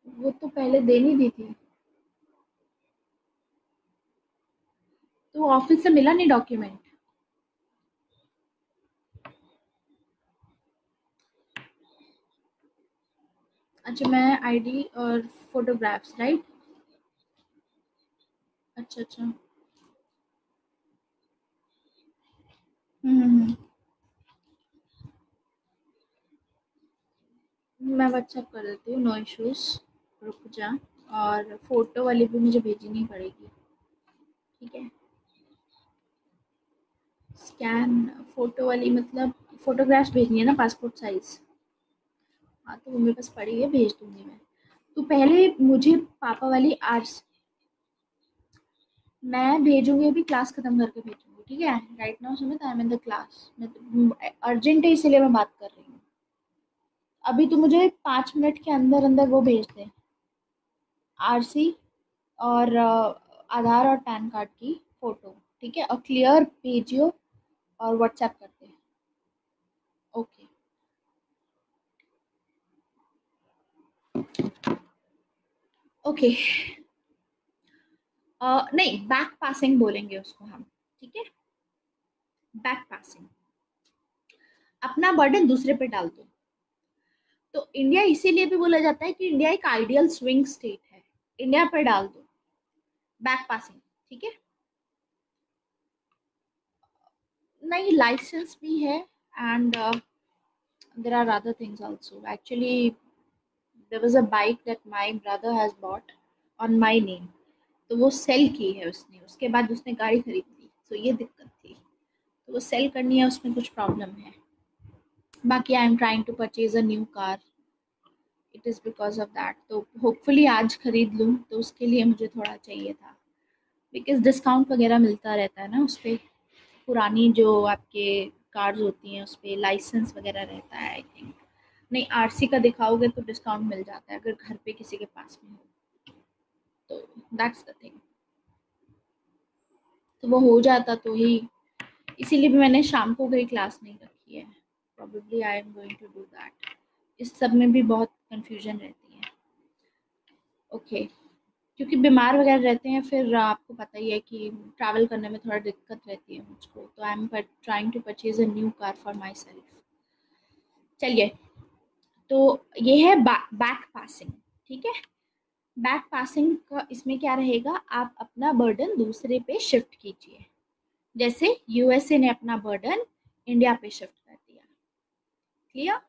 वो तो पहले दे नहीं दी थी। तो ऑफिस से मिला नहीं डॉक्यूमेंट? अच्छा, मैं आईडी और फोटोग्राफ्स, राइट? अच्छा अच्छा। हम्म। मैं व्हाट्सएप कर देती हूँ, नो इश्यूज। रुक जा। और फोटो वाली भी मुझे भेजनी पड़ेगी। ठीक है। स्कैन फोटो वाली मतलब फोटोग्राफ्स भेजनी है ना, पासपोर्ट साइज? हाँ, तो वो मेरे पास पड़ी है, भेज दूंगी मैं। तो पहले मुझे पापा वाली आर्ट्स मैं भेजूंगी, अभी क्लास खत्म करके भेजूंगी, ठीक है? Right now Sumit, I am in the class, मैं तो अर्जेंट है इसलिए मैं बात कर रही हूँ। अभी तो मुझे 5 मिनट के अंदर अंदर वो भेज दे, आरसी और आधार और पैन कार्ड की फोटो, ठीक है? और क्लियर भेजियो और व्हाट्सएप करते हैं। ओके। ओके। नहीं, बैक पासिंग बोलेंगे उसको हम, ठीक है? बैक पासिंग, अपना बर्डन दूसरे पे डाल दो। तो इंडिया इसीलिए भी बोला जाता है कि इंडिया एक आइडियल स्विंग स्टेट है, इंडिया पे डाल दो बैक पासिंग, ठीक है? नहीं, लाइसेंस भी है, and there are other things also. Actually, there was a bike that my brother has bought on my name. तो वो सेल की है उसने, उसके बाद उसने गाड़ी खरीद ली, तो ये दिक्कत थी। तो वो सेल करनी है, उसमें कुछ प्रॉब्लम है। बाकी I am trying to purchase a new car, it is because of that. तो होपफुली आज खरीद लूँ, तो उसके लिए मुझे थोड़ा चाहिए था, बिकॉज डिस्काउंट वगैरह मिलता रहता है ना उस पर। पुरानी जो आपके कार्स होती हैं उस पर लाइसेंस वगैरह रहता है आई थिंक। नहीं, आरसी का दिखाओगे तो डिस्काउंट मिल जाता है अगर घर पे किसी के पास में हो, तो दैट्स द थिंग। तो वो हो जाता तो ही, इसीलिए भी मैंने शाम को कोई क्लास नहीं रखी है। Probably I am going to do that. इस सब में भी बहुत कंफ्यूजन रहती है। ओके, क्योंकि बीमार वगैरह रहते हैं, फिर आपको पता ही है कि ट्रैवल करने में थोड़ा दिक्कत रहती है मुझको। तो I am trying to purchase a new car for myself. चलिए, तो ये है बैक पासिंग, ठीक है। बैक पासिंग का इसमें क्या रहेगा, आप अपना बर्डन दूसरे पे शिफ्ट कीजिए। जैसे यूएसए ने अपना बर्डन इंडिया पे शिफ्ट कर दिया, क्लियर,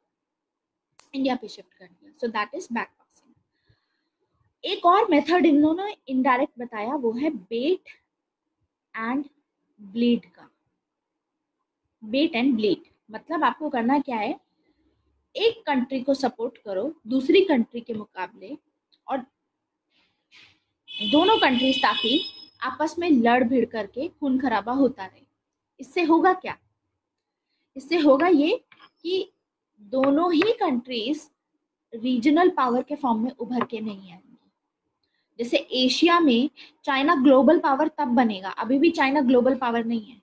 इंडिया पे शिफ्ट कर दिया, so that is back passing. एक और मेथड इन्होंने इनडायरेक्ट बताया, वो है बेट एंड ब्लीड का। बेट एंड ब्लीड मतलब आपको करना क्या है, एक कंट्री को सपोर्ट करो दूसरी कंट्री के मुकाबले, और दोनों कंट्रीज ताकि आपस में लड़ भिड़ करके खून खराबा होता रहे। इससे होगा क्या, इससे होगा ये कि दोनों ही कंट्रीज रीजनल पावर के फॉर्म में उभर के नहीं आएंगी। जैसे एशिया में चाइना ग्लोबल पावर तब बनेगा, अभी भी चाइना ग्लोबल पावर नहीं है।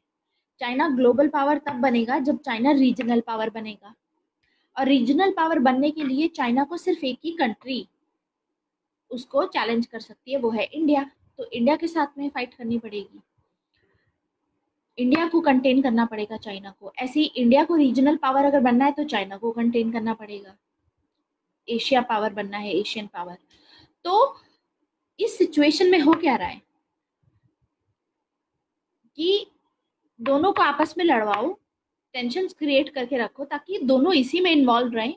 चाइना ग्लोबल पावर तब बनेगा जब चाइना रीजनल पावर बनेगा, और रीजनल पावर बनने के लिए चाइना को सिर्फ एक ही कंट्री उसको चैलेंज कर सकती है, वो है इंडिया। तो इंडिया के साथ में फाइट करनी पड़ेगी, इंडिया को कंटेन करना पड़ेगा चाइना को। ऐसे ही इंडिया को रीजनल पावर अगर बनना है तो चाइना को कंटेन करना पड़ेगा, एशिया पावर बनना है, एशियन पावर। तो इस सिचुएशन में हो क्या रहा है कि दोनों को आपस में लड़वाओ, टेंशन क्रिएट करके रखो ताकि दोनों इसी में इन्वॉल्व रहें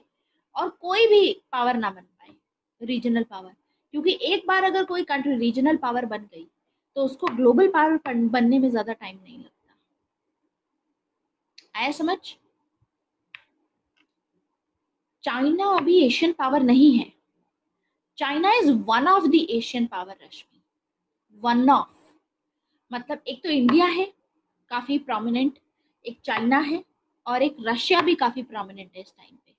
और कोई भी पावर ना बन पाए रीजनल पावर। क्योंकि एक बार अगर कोई कंट्री रीजनल पावर बन गई तो उसको ग्लोबल पावर बनने में ज्यादा टाइम नहीं लगता। आया समझ? चाइना अभी एशियन पावर नहीं है, China is one of the Asian power Rashmi, one of. मतलब एक तो इंडिया है काफी प्रोमिनेंट, एक चाइना है, और एक रशिया भी काफी प्रोमिनेंट है इस टाइम पे।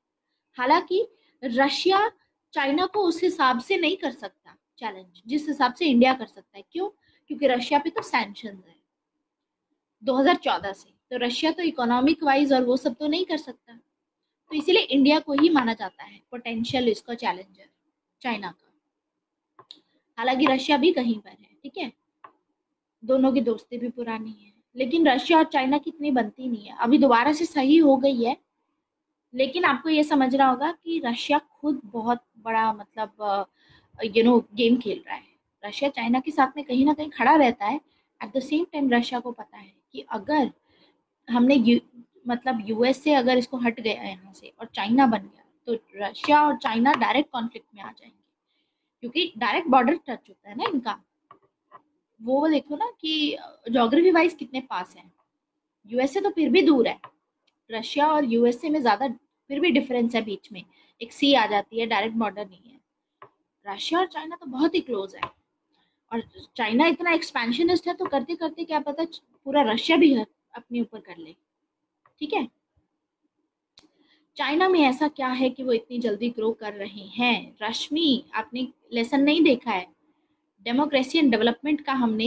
हालांकि रशिया चाइना को उस हिसाब से नहीं कर सकता चैलेंज जिस हिसाब से इंडिया कर सकता है। क्यों? क्योंकि रशिया पे तो सैंक्शन है 2014 से, तो रशिया तो इकोनॉमिक वाइज और वो सब तो नहीं कर सकता। तो इसीलिए इंडिया को ही माना जाता है पोटेंशियल इसका चैलेंजर चाइना का। हालांकि रशिया भी कहीं पर है, ठीक है, दोनों की दोस्ती भी पुरानी है, लेकिन रशिया और चाइना की इतनी बनती नहीं है। अभी दोबारा से सही हो गई है, लेकिन आपको ये समझना होगा कि रशिया खुद बहुत बड़ा मतलब गेम खेल रहा है। रशिया चाइना के साथ में कहीं ना कहीं खड़ा रहता है। At the same time Russia को पता है कि अगर हमने मतलब यूएस से अगर इसको हट गया यहाँ से और चाइना बन गया तो रशिया और चाइना डायरेक्ट कॉन्फ्लिक्ट में आ जाएंगे, क्योंकि डायरेक्ट बॉर्डर टच होता है ना इनका। वो देखो ना कि ज्योग्राफी वाइज कितने पास है। यूएसए तो फिर भी दूर है, रशिया और यूएसए में ज्यादा फिर भी डिफरेंस है बीच में, एक सी आ जाती है, डायरेक्ट बॉर्डर नहीं है। रशिया और चाइना तो बहुत ही क्लोज है, और चाइना इतना एक्सपेंशनिस्ट है तो करते करते क्या पता पूरा रशिया भी अपने ऊपर कर ले, ठीक है। चाइना में ऐसा क्या है कि वो इतनी जल्दी ग्रो कर रहे हैं? रश्मि, आपने लेसन नहीं देखा है? डेमोक्रेसी एंड डेवलपमेंट का हमने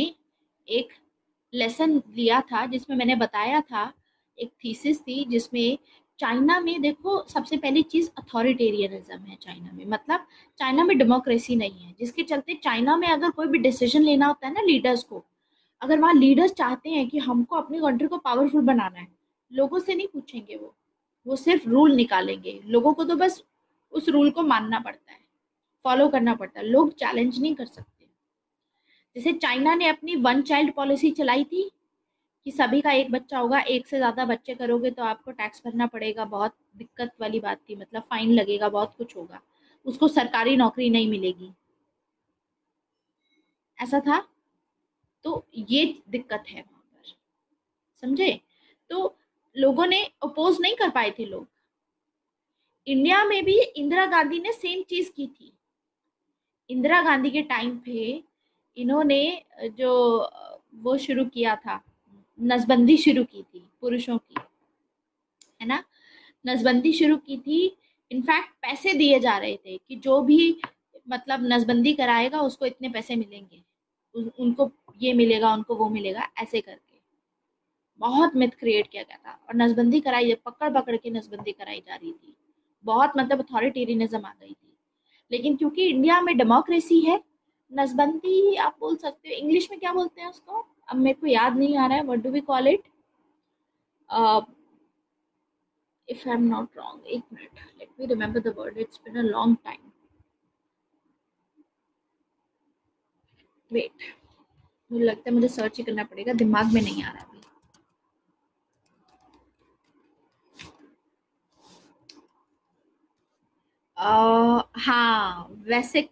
एक लेसन लिया था जिसमें मैंने बताया था, एक थीसिस थी जिसमें चाइना में देखो सबसे पहली चीज अथॉरिटेरियनिज्म है चाइना में। मतलब चाइना में डेमोक्रेसी नहीं है, जिसके चलते चाइना में अगर कोई भी डिसीजन लेना होता है ना लीडर्स को, अगर वहाँ लीडर्स चाहते हैं कि हमको अपनी कंट्री को पावरफुल बनाना है, लोगों से नहीं पूछेंगे, वो सिर्फ रूल निकालेंगे। लोगों को तो बस उस रूल को मानना पड़ता है, फॉलो करना पड़ता है, लोग चैलेंज नहीं कर सकते। जैसे चाइना ने अपनी वन चाइल्ड पॉलिसी चलाई थी, कि सभी का एक बच्चा होगा, एक से ज़्यादा बच्चे करोगे तो आपको टैक्स भरना पड़ेगा, बहुत दिक्कत वाली बात थी, मतलब फाइन लगेगा, बहुत कुछ होगा, उसको सरकारी नौकरी नहीं मिलेगी, ऐसा था। तो ये दिक्कत है वहां पर, समझे। तो लोगों ने अपोज नहीं कर पाए थे लोग। इंडिया में भी इंदिरा गांधी ने सेम चीज की थी। इंदिरा गांधी के टाइम पे इन्होंने जो वो शुरू किया था, नसबंदी शुरू की थी पुरुषों की, है ना, नसबंदी शुरू की थी। इनफैक्ट पैसे दिए जा रहे थे कि जो भी मतलब नसबंदी कराएगा उसको इतने पैसे मिलेंगे, उनको ये मिलेगा, उनको वो मिलेगा, ऐसे करके बहुत मिथ क्रिएट किया गया था। और नसबंदी कराई, पकड़ पकड़ के नसबंदी कराई जा रही थी, बहुत मतलब अथॉरिटेरियनिज्म आ गई थी। लेकिन क्योंकि इंडिया में डेमोक्रेसी है, नसबंदी आप बोल सकते हो, इंग्लिश में क्या बोलते हैं उसको, अब मेरे को याद नहीं आ रहा है, what do we call it, if I'm not wrong, एक minute, let me remember the word, it's been a long time, wait, मुझे लगता है मुझे सर्च ही करना पड़ेगा, दिमाग में नहीं आ रहा अभी। हाँ, वैसे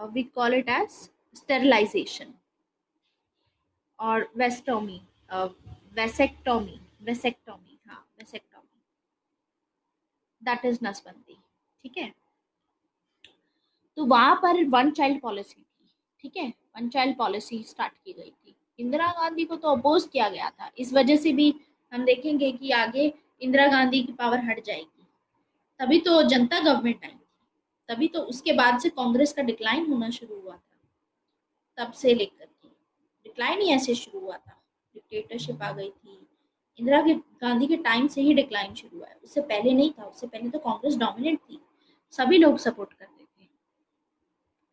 we call it as sterilisation और वेस्टोमी, वेसेक्टोमी, वेसेक्टोमी, हाँ वेसेक्टोमी, दैट इज नसबंदी, ठीक है। तो वहां पर वन चाइल्ड पॉलिसी थी, ठीक है, वन चाइल्ड पॉलिसी स्टार्ट की गई थी। इंदिरा गांधी को तो अपोज किया गया था, इस वजह से भी हम देखेंगे कि आगे इंदिरा गांधी की पावर हट जाएगी, तभी तो जनता गवर्नमेंट आई, तभी तो उसके बाद से कांग्रेस का डिक्लाइन होना शुरू हुआ था, तब से लेकर के डिक्लाइन ही ऐसे शुरू हुआ था, डिक्टेटरशिप आ गई थी। इंदिरा के गांधी के टाइम से ही डिक्लाइन शुरू हुआ है, उससे पहले नहीं था, उससे पहले तो कांग्रेस डोमिनेट थी, सभी लोग सपोर्ट करते थे,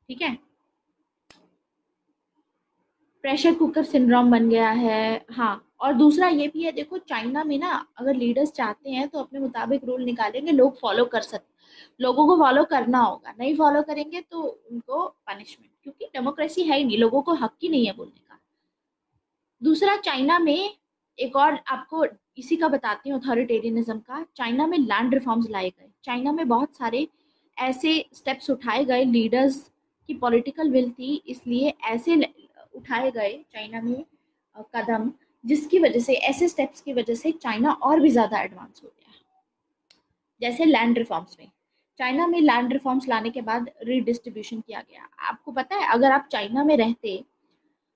ठीक है। प्रेशर कुकर सिंड्रोम बन गया है, हाँ। और दूसरा ये भी है, देखो चाइना में ना अगर लीडर्स चाहते हैं तो अपने मुताबिक रूल निकालेंगे, लोग फॉलो कर सकते, लोगों को फॉलो करना होगा, नहीं फॉलो करेंगे तो उनको पनिशमेंट, क्योंकि डेमोक्रेसी है ही नहीं, लोगों को हक ही नहीं है बोलने का। दूसरा, चाइना में एक और आपको इसी का बताती हूँ अथॉरिटेरियनिज्म का, चाइना में लैंड रिफॉर्म्स लाए गए, चाइना में बहुत सारे ऐसे स्टेप्स उठाए गए, लीडर्स की पॉलिटिकल विल थी इसलिए ऐसे उठाए गए चाइना में कदम, जिसकी वजह से, ऐसे स्टेप्स की वजह से चाइना और भी ज़्यादा एडवांस हो गया। जैसे लैंड रिफॉर्म्स में, चाइना में लैंड रिफॉर्म्स लाने के बाद रीडिस्ट्रीब्यूशन किया गया। आपको पता है अगर आप चाइना में रहते,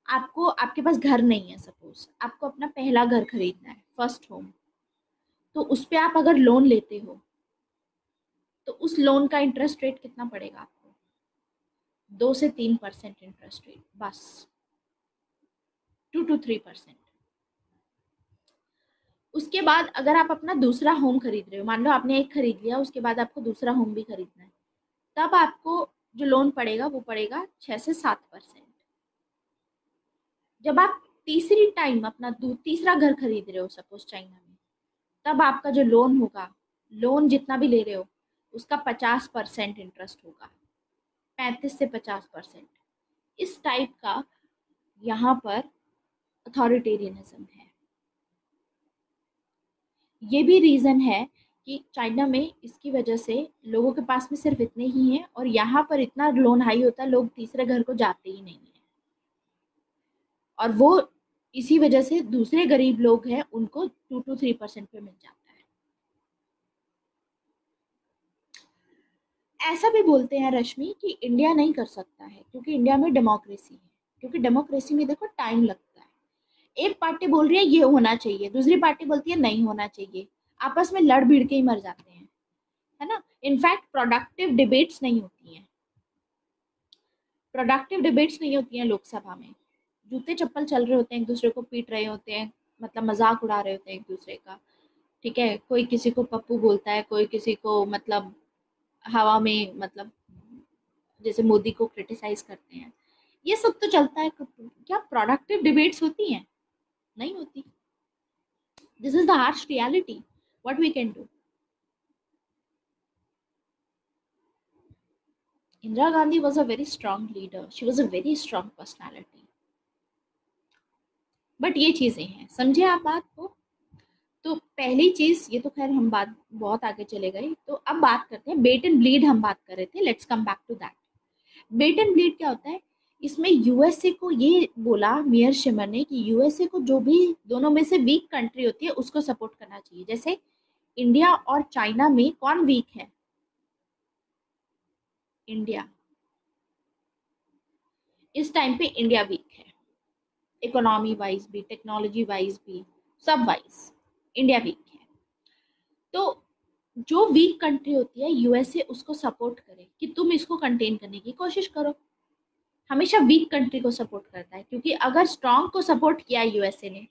आपको, आपके पास घर नहीं है, सपोज आपको अपना पहला घर खरीदना है, फर्स्ट होम, तो उस पे आप अगर लोन लेते हो तो उस लोन का इंटरेस्ट रेट कितना पड़ेगा आपको, 2 से 3% इंटरेस्ट रेट, बस 2 to 3%। उसके बाद अगर आप अपना दूसरा होम खरीद रहे हो, मान लो आपने एक खरीद लिया, उसके बाद आपको दूसरा होम भी खरीदना है, तब आपको जो लोन पड़ेगा वो पड़ेगा 6 से 7%। जब आप तीसरी टाइम अपना तीसरा घर खरीद रहे हो सपोज चाइना में, तब आपका जो लोन होगा, लोन जितना भी ले रहे हो उसका 50% इंटरेस्ट होगा, 35 से 50%। इस टाइप का यहाँ पर अथॉरिटेरियनिज्म है। ये भी रीज़न है कि चाइना में इसकी वजह से लोगों के पास में सिर्फ इतने ही हैं, और यहाँ पर इतना लोन हाई होता है, लोग तीसरे घर को जाते ही नहीं है, और वो इसी वजह से दूसरे गरीब लोग हैं उनको 2 to 3% पे मिल जाता है। ऐसा भी बोलते हैं रश्मि कि इंडिया नहीं कर सकता है क्योंकि इंडिया में डेमोक्रेसी है, क्योंकि डेमोक्रेसी में देखो टाइम लगता है, एक पार्टी बोल रही है ये होना चाहिए, दूसरी पार्टी बोलती है नहीं होना चाहिए, आपस में लड़ भिड़ के ही मर जाते हैं, है ना। इनफैक्ट प्रोडक्टिव डिबेट्स नहीं होती हैं, प्रोडक्टिव डिबेट्स नहीं होती हैं लोकसभा में, जूते चप्पल चल रहे होते हैं, एक दूसरे को पीट रहे होते हैं, मतलब मजाक उड़ा रहे होते हैं एक दूसरे का, ठीक है, कोई किसी को पप्पू बोलता है, कोई किसी को मतलब हवा में, मतलब जैसे मोदी को क्रिटिसाइज करते हैं, ये सब तो चलता है। क्या प्रोडक्टिव डिबेट्स होती हैं? नहीं होती। This is the harsh reality, what we can do. Indira Gandhi was a very strong leader, she was a very strong personality, but ये चीजें हैं, समझे आप बात को। तो पहली चीज ये तो खैर हम बात बहुत आगे चले गए, तो अब बात करते हैं बेट एंड ब्लीड। हम बात कर रहे थे, let's come back to that. Bait and bleed क्या होता है? इसमें यूएसए को ये बोला मियर शिमर ने कि यूएसए को जो भी दोनों में से वीक कंट्री होती है उसको सपोर्ट करना चाहिए। जैसे इंडिया और चाइना में कौन वीक है? इंडिया। इस टाइम पे इंडिया वीक है, इकोनॉमी वाइज भी, टेक्नोलॉजी वाइज भी, सब वाइज इंडिया वीक है। तो जो वीक कंट्री होती है यूएसए उसको सपोर्ट करे कि तुम इसको कंटेन करने की कोशिश करो। हमेशा वीक कंट्री को सपोर्ट करता है, क्योंकि अगर स्ट्रांग को सपोर्ट किया यूएसए ने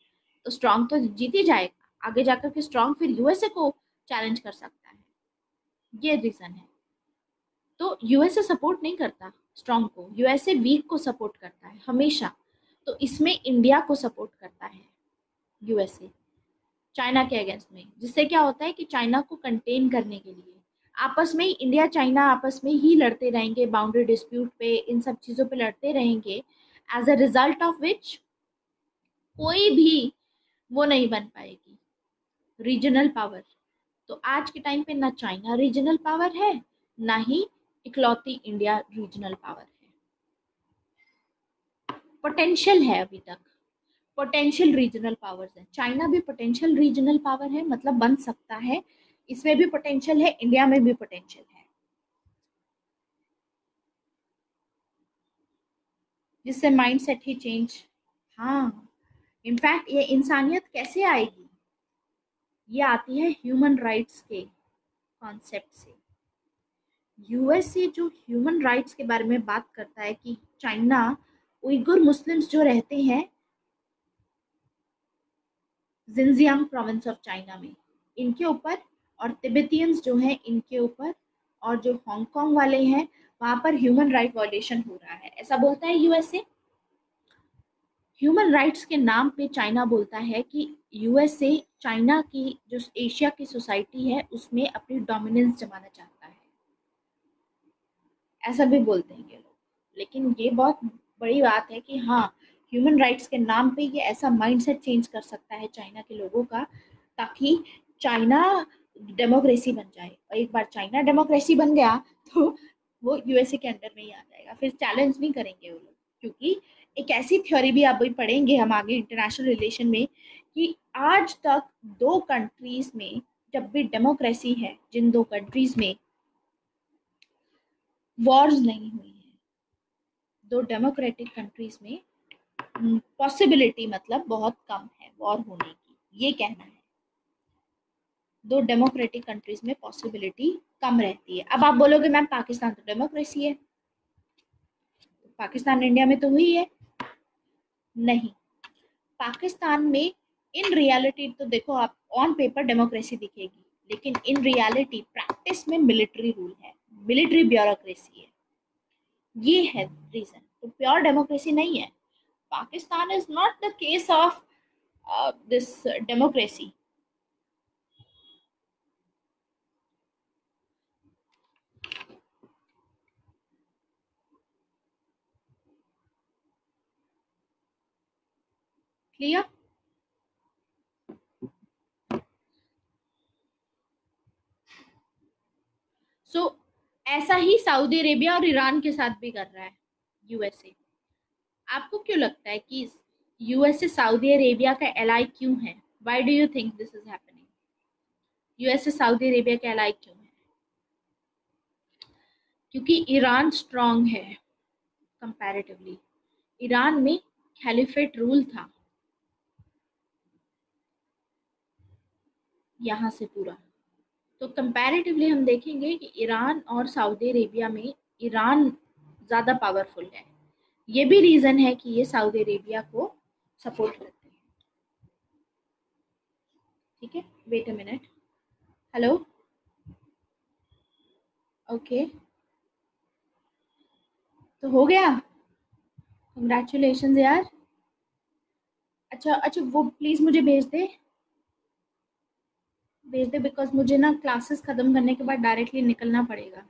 तो स्ट्रांग तो जीत ही जाएगा, आगे जाकर के स्ट्रांग फिर यूएसए को चैलेंज कर सकता है। ये रीजन है। तो यूएसए सपोर्ट नहीं करता स्ट्रांग को, यूएसए वीक को सपोर्ट करता है हमेशा। तो इसमें इंडिया को सपोर्ट करता है यूएसए चाइना के अगेंस्ट में, जिससे क्या होता है कि चाइना को कंटेन करने के लिए आपस में ही इंडिया चाइना आपस में ही लड़ते रहेंगे, बाउंड्री डिस्प्यूट पे, इन सब चीजों पे लड़ते रहेंगे। As a result of which कोई भी वो नहीं बन पाएगी रीजनल पावर। तो आज के टाइम पे ना चाइना रीजनल पावर है, ना ही इकलौती इंडिया रीजनल पावर है। पोटेंशियल है अभी तक, पोटेंशियल रीजनल पावर्स है। चाइना भी पोटेंशियल रीजनल पावर है, मतलब बन सकता है, इसमें भी पोटेंशियल है, इंडिया में भी पोटेंशियल है, जिससे माइंडसेट ही चेंज। हाँ, इनफैक्ट ये इंसानियत कैसे आएगी? ये आती है ह्यूमन राइट्स के कॉन्सेप्ट से। यूएसए जो ह्यूमन राइट्स के बारे में बात करता है कि चाइना, उइगुर मुस्लिम्स जो रहते हैं जिनजियांग प्रोविंस ऑफ चाइना में, इनके ऊपर, और तिब्बतियंस जो हैं इनके ऊपर, और जो हांगकांग वाले हैं वहां पर ह्यूमन राइट वायलेशन हो रहा है, ऐसा बोलता है यूएसए। ह्यूमन राइट्स के नाम पे चाइना बोलता है कि यूएसए चाइना की जो एशिया की सोसाइटी है उसमें अपनी डोमिनेंस जमाना चाहता है, ऐसा भी बोलते हैं ये लोग। लेकिन ये बहुत बड़ी बात है कि हाँ, ह्यूमन राइट्स के नाम पे ये ऐसा माइंडसेट चेंज कर सकता है चाइना के लोगों का, ताकि चाइना डेमोक्रेसी बन जाए। और एक बार चाइना डेमोक्रेसी बन गया तो वो यूएसए के अंडर में ही आ जाएगा, फिर चैलेंज नहीं करेंगे वो लोग। क्योंकि एक ऐसी थ्योरी भी आप भी पढ़ेंगे हम आगे इंटरनेशनल रिलेशन में, कि आज तक दो कंट्रीज में जब भी डेमोक्रेसी है, जिन दो कंट्रीज में वॉर्स नहीं हुई है, दो डेमोक्रेटिक कंट्रीज में पॉसिबिलिटी मतलब बहुत कम है वॉर होने की, ये कहना है। दो डेमोक्रेटिक कंट्रीज में पॉसिबिलिटी कम रहती है। अब आप बोलोगे मैम पाकिस्तान तो डेमोक्रेसी है, तो पाकिस्तान इंडिया में तो हुई है? नहीं, पाकिस्तान में इन रियलिटी तो देखो आप, ऑन पेपर डेमोक्रेसी दिखेगी, लेकिन इन रियलिटी प्रैक्टिस में मिलिट्री रूल है, मिलिट्री ब्यूरोक्रेसी है। ये है रीजन, तो प्योर डेमोक्रेसी नहीं है। Pakistan is not the case of this democracy. Clear? So ऐसा ही सऊदी अरेबिया और ईरान के साथ भी कर रहा है यूएसए। आपको क्यों लगता है कि यूएसए सऊदी अरेबिया का एलाई क्यों है? Why do you think this is happening? USA Saudi Arabia का एलाई क्यों है? क्योंकि ईरान स्ट्रांग है कंपैरेटिवली। ईरान में खैलिफेट रूल था यहाँ से पूरा। तो कंपैरेटिवली हम देखेंगे कि ईरान और सऊदी अरेबिया में ईरान ज़्यादा पावरफुल है। ये भी रीज़न है कि ये सऊदी अरेबिया को सपोर्ट करते हैं। ठीक है, wait a minute. Hello, okay, तो हो गया। कंग्रेचुलेशन यार। अच्छा अच्छा, वो प्लीज़ मुझे भेज दे, भेज दे, बिकॉज मुझे ना क्लासेस ख़त्म करने के बाद डायरेक्टली निकलना पड़ेगा।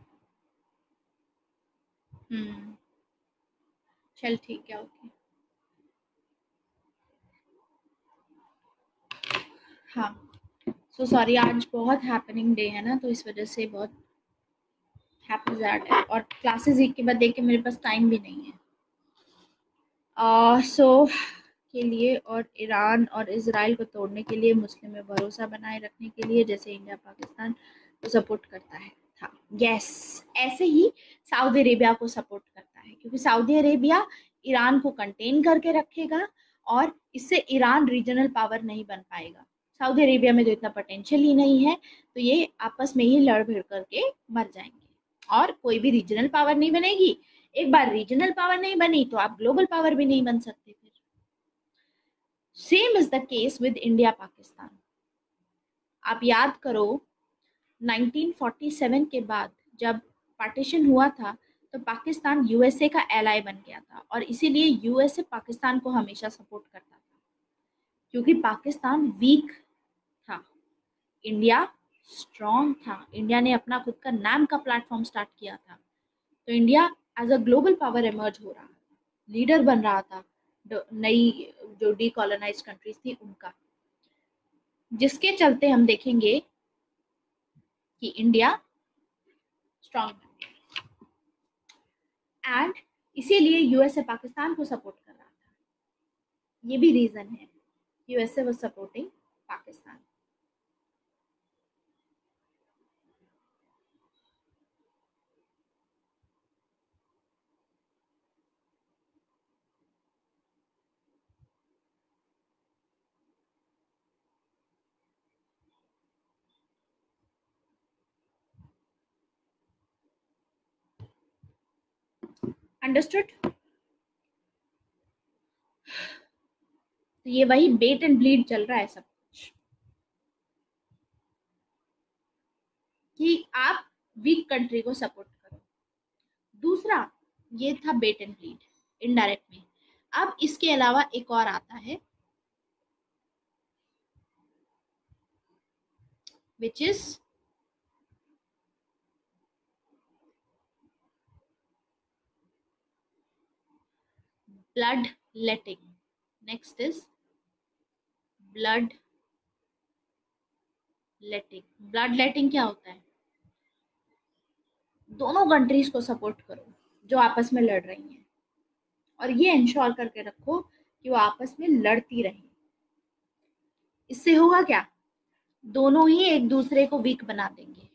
चल ठीक है, ओके। हाँ, सो सॉरी, आज बहुत हैपनिंग डे है ना, तो इस वजह से बहुत हैप्पी है, और क्लासेस एक के बाद देख के मेरे पास टाइम भी नहीं है। सो के लिए और ईरान और इजराइल को तोड़ने के लिए, मुस्लिम में भरोसा बनाए रखने के लिए, जैसे इंडिया पाकिस्तान को सपोर्ट करता है था, यस, ऐसे ही सऊदी अरेबिया को सपोर्ट करता है, क्योंकि सऊदी अरेबिया ईरान को कंटेन करके रखेगा और इससे ईरान रीजनल पावर नहीं बन पाएगा। सऊदी अरेबिया में तो इतना पोटेंशियल ही नहीं है, तो ये आपस में ही लड़ भिड़ करके मर जाएंगे और कोई भी रीजनल पावर नहीं बनेगी। एक बार रीजनल पावर नहीं बनी तो आप ग्लोबल पावर भी नहीं बन सकते फिर। Same is the case with India Pakistan. आप याद करो 1947 के बाद जब पार्टीशन हुआ था, तो पाकिस्तान यूएसए का एलाई बन गया था, और इसीलिए यूएसए पाकिस्तान को हमेशा सपोर्ट करता था, क्योंकि पाकिस्तान वीक था, इंडिया स्ट्रॉन्ग था। इंडिया ने अपना खुद का नाम का प्लेटफॉर्म स्टार्ट किया था, तो India as a global power emerge हो रहा था, लीडर बन रहा था नई जो डीकॉलोनाइज्ड कंट्रीज थी उनका, जिसके चलते हम देखेंगे कि इंडिया स्ट्रॉन्ग बन गया, एंड इसीलिए यूएसए पाकिस्तान को सपोर्ट कर रहा था। ये भी रीजन है, USA was supporting Pakistan. Understood? तो ये वही बेट एंड ब्लीड चल रहा है सब कुछ, कि आप वीक कंट्री को सपोर्ट करो। दूसरा, ये था बेट एंड ब्लीड इनडायरेक्ट में। अब इसके अलावा एक और आता है, which is blood letting. Next is blood letting. Blood letting क्या होता है? दोनों कंट्रीज को सपोर्ट करो जो आपस में लड़ रही हैं, और ये इंश्योर करके रखो कि वो आपस में लड़ती रहें। इससे होगा क्या? दोनों ही एक दूसरे को वीक बना देंगे।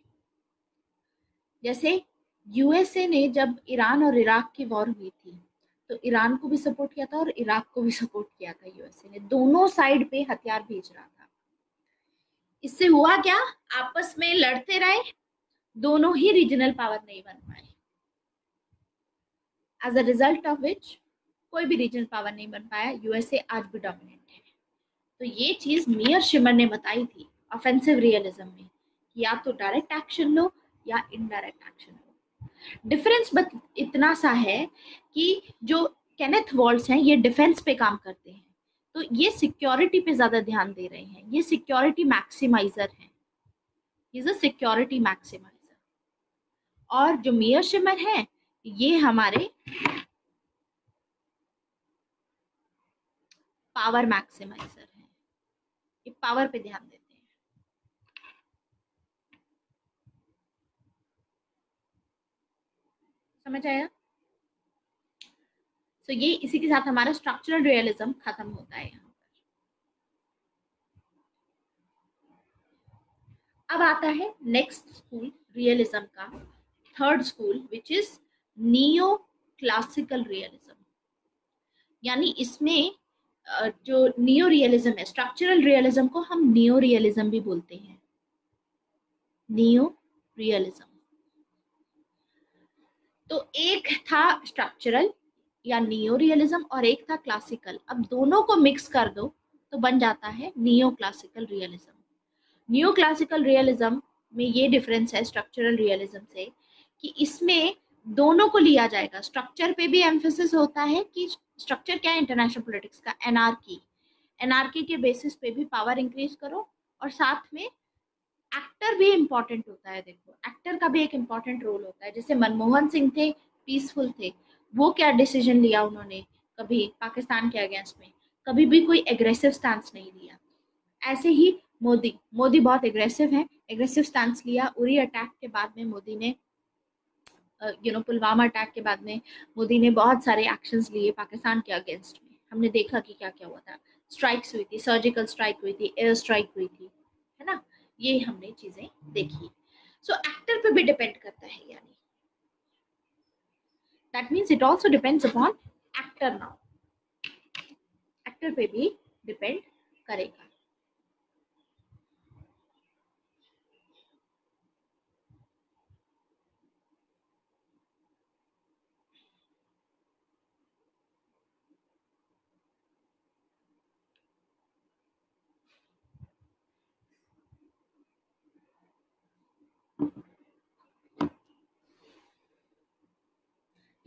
जैसे यूएसए ने जब ईरान और इराक की वॉर हुई थी, तो ईरान को भी सपोर्ट किया था और इराक को भी सपोर्ट किया था यूएसए ने, दोनों साइड पे हथियार भेज रहा था। इससे हुआ क्या? आपस में लड़ते रहे, दोनों ही रीजनल पावर नहीं बन पाए, as a result of which कोई भी रीजनल पावर नहीं बन पाया। यूएसए आज भी डोमिनेट है। तो ये चीज मियर शिमर ने बताई थी ऑफेंसिव रियलिज्म में, कि या तो डायरेक्ट एक्शन लो या इनडायरेक्ट एक्शन लो। डिफरेंस बस इतना सा है कि जो केनेथ वॉल्स हैं ये डिफेंस पे काम करते हैं, तो ये सिक्योरिटी पे ज्यादा ध्यान दे रहे हैं, ये सिक्योरिटी मैक्सिमाइजर है, इज अ सिक्योरिटी मैक्सिमाइजर। और जो मियर शिमर है ये हमारे पावर मैक्सिमाइजर है, ये पावर पे ध्यान देते हैं। समझ आया? तो ये इसी के साथ हमारा स्ट्रक्चरल रियलिज्म खत्म होता है यहाँ पर। अब आता है नेक्स्ट स्कूल रियलिज्म का, third school, which is neo classical realism. यानी इसमें जो नियो रियलिज्म है, स्ट्रक्चरल रियलिज्म को हम नियो रियलिज्म भी बोलते हैं, नियो रियलिज्म। तो एक था स्ट्रक्चरल या नियो रियलिज्म और एक था क्लासिकल। अब दोनों को मिक्स कर दो तो बन जाता है neo classical realism. Neo classical realism में ये डिफरेंस है स्ट्रक्चरल रियलिज्म से, कि इसमें दोनों को लिया जाएगा। स्ट्रक्चर पे भी एम्फेसिस होता है कि स्ट्रक्चर क्या है इंटरनेशनल पॉलिटिक्स का, एनआरकी। एनआरकी के बेसिस पे भी पावर इंक्रीज करो, और साथ में एक्टर भी इम्पोर्टेंट होता है। देखो, एक्टर का भी एक इम्पोर्टेंट रोल होता है। जैसे मनमोहन सिंह थे, पीसफुल थे, वो क्या डिसीजन लिया उन्होंने, कभी पाकिस्तान के अगेंस्ट में कभी भी कोई एग्रेसिव स्टैंस नहीं लिया। ऐसे ही मोदी बहुत एग्रेसिव है, एग्रेसिव स्टैंस लिया। उरी अटैक के बाद में मोदी ने पुलवामा अटैक के बाद में मोदी ने बहुत सारे एक्शंस लिए पाकिस्तान के अगेंस्ट में। हमने देखा कि क्या क्या हुआ था, स्ट्राइक्स हुई थी, सर्जिकल स्ट्राइक हुई थी, एयर स्ट्राइक हुई थी, है ना, ये हमने चीजें देखी। सो एक्टर पे भी डिपेंड करता है, यानी that means it also depends upon actor. Now actor पे भी डिपेंड करेगा।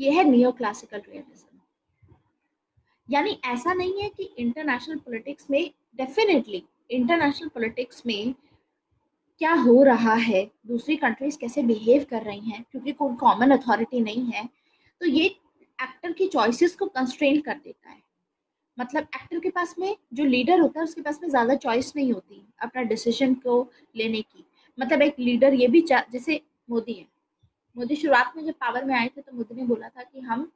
यह है नियो क्लासिकल रियलिज्म। यानी ऐसा नहीं है कि इंटरनेशनल पॉलिटिक्स में, डेफिनेटली इंटरनेशनल पॉलिटिक्स में क्या हो रहा है, दूसरी कंट्रीज कैसे बिहेव कर रही हैं, क्योंकि कोई कॉमन अथॉरिटी नहीं है, तो ये एक्टर की चॉइसेस को कंस्ट्रेन कर देता है। मतलब एक्टर के पास में जो लीडर होता है उसके पास में ज्यादा चॉइस नहीं होती अपना डिसीजन को लेने की। मतलब एक लीडर ये भी जैसे मोदी है, मोदी शुरुआत में जब पावर में आए थे तो मोदी ने बोला था कि हम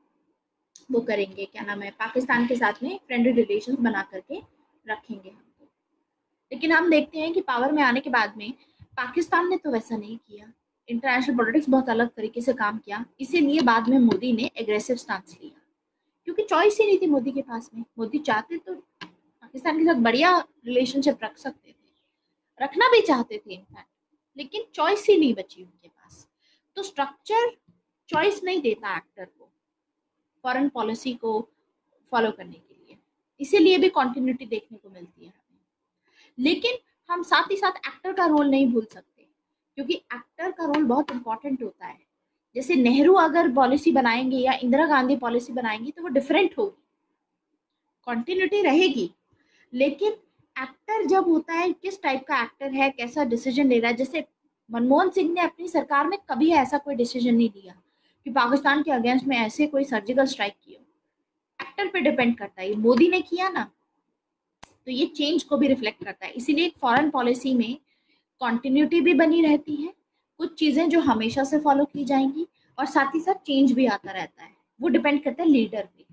वो करेंगे, क्या नाम है, पाकिस्तान के साथ में फ्रेंडली रिलेशन बना करके रखेंगे हम। लेकिन हम देखते हैं कि पावर में आने के बाद में पाकिस्तान ने तो वैसा नहीं किया, इंटरनेशनल पॉलिटिक्स बहुत अलग तरीके से काम किया। इसीलिए बाद में मोदी ने एग्रेसिव स्टांस लिया, क्योंकि चॉइस ही नहीं थी मोदी के पास में। मोदी चाहते तो पाकिस्तान के साथ बढ़िया रिलेशनशिप रख सकते थे, रखना भी चाहते थे इनफैक्ट, लेकिन चॉइस ही नहीं बची उनके पास। तो स्ट्रक्चर चॉइस नहीं देता एक्टर को फॉरेन पॉलिसी को फॉलो करने के लिए, इसीलिए भी कॉन्टिन्यूटी देखने को मिलती है हमें। लेकिन हम साथ ही साथ एक्टर का रोल नहीं भूल सकते, क्योंकि एक्टर का रोल बहुत इंपॉर्टेंट होता है। जैसे नेहरू अगर पॉलिसी बनाएंगे या इंदिरा गांधी पॉलिसी बनाएंगी तो वो डिफरेंट होगी, कॉन्टिन्यूटी रहेगी। लेकिन एक्टर जब होता है, किस टाइप का एक्टर है, कैसा डिसीजन ले रहा है। जैसे मनमोहन सिंह ने अपनी सरकार में कभी ऐसा कोई डिसीजन नहीं लिया कि पाकिस्तान के अगेंस्ट में ऐसे कोई सर्जिकल स्ट्राइक किया। एक्टर पे डिपेंड करता है, मोदी ने किया ना, तो ये चेंज को भी रिफ्लेक्ट करता है। इसीलिए फॉरेन पॉलिसी में कॉन्टिन्यूटी भी बनी रहती है, कुछ चीजें जो हमेशा से फॉलो की जाएंगी, और साथ ही साथ चेंज भी आता रहता है। वो डिपेंड करता है लीडर पे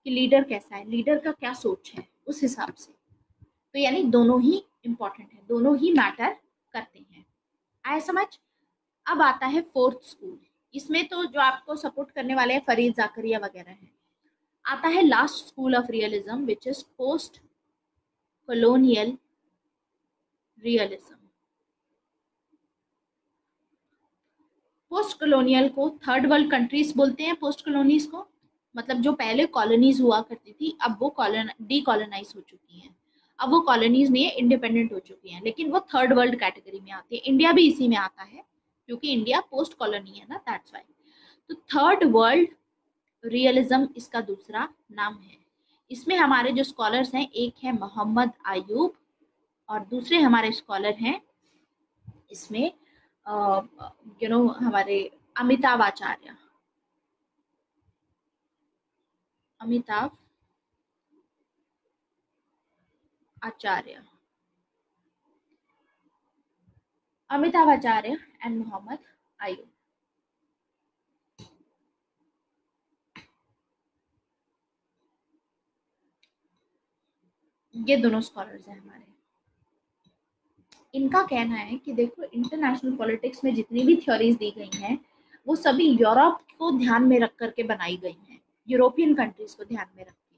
कि लीडर कैसा है, लीडर का क्या सोच है, उस हिसाब से। तो यानी दोनों ही इंपॉर्टेंट है, दोनों ही मैटर करते हैं। आया समझ। अब आता है फोर्थ स्कूल। इसमें तो जो आपको सपोर्ट करने वाले हैं फरीद जाकरिया वगैरह हैं। आता है last school of realism which is post colonial realism. Post colonial को थर्ड वर्ल्ड कंट्रीज बोलते हैं। पोस्ट कॉलोनीज को मतलब जो पहले कॉलोनीज हुआ करती थी अब वो डीकॉलोनाइज हो चुकी हैं, अब वो कॉलोनीज नहीं है, इंडिपेंडेंट हो चुकी हैं, लेकिन वो थर्ड वर्ल्ड कैटेगरी में आती है। इंडिया भी इसी में आता है क्योंकि इंडिया पोस्ट कॉलोनी है ना, दैट्स वाई। तो थर्ड वर्ल्ड रियलिज्म इसका दूसरा नाम है। इसमें हमारे जो स्कॉलर्स हैं, एक है मोहम्मद आयूब और दूसरे हमारे स्कॉलर हैं इसमें हमारे अमिताभ आचार्य, अमिताभ आचार्य, अमिताभ आचार्य एंड मोहम्मद आयूब। ये दोनों स्कॉलर्स हैं हमारे। इनका कहना है कि देखो इंटरनेशनल पॉलिटिक्स में जितनी भी थ्योरीज दी गई हैं वो सभी यूरोप को ध्यान में रख करके बनाई गई हैं, यूरोपियन कंट्रीज को ध्यान में रख के।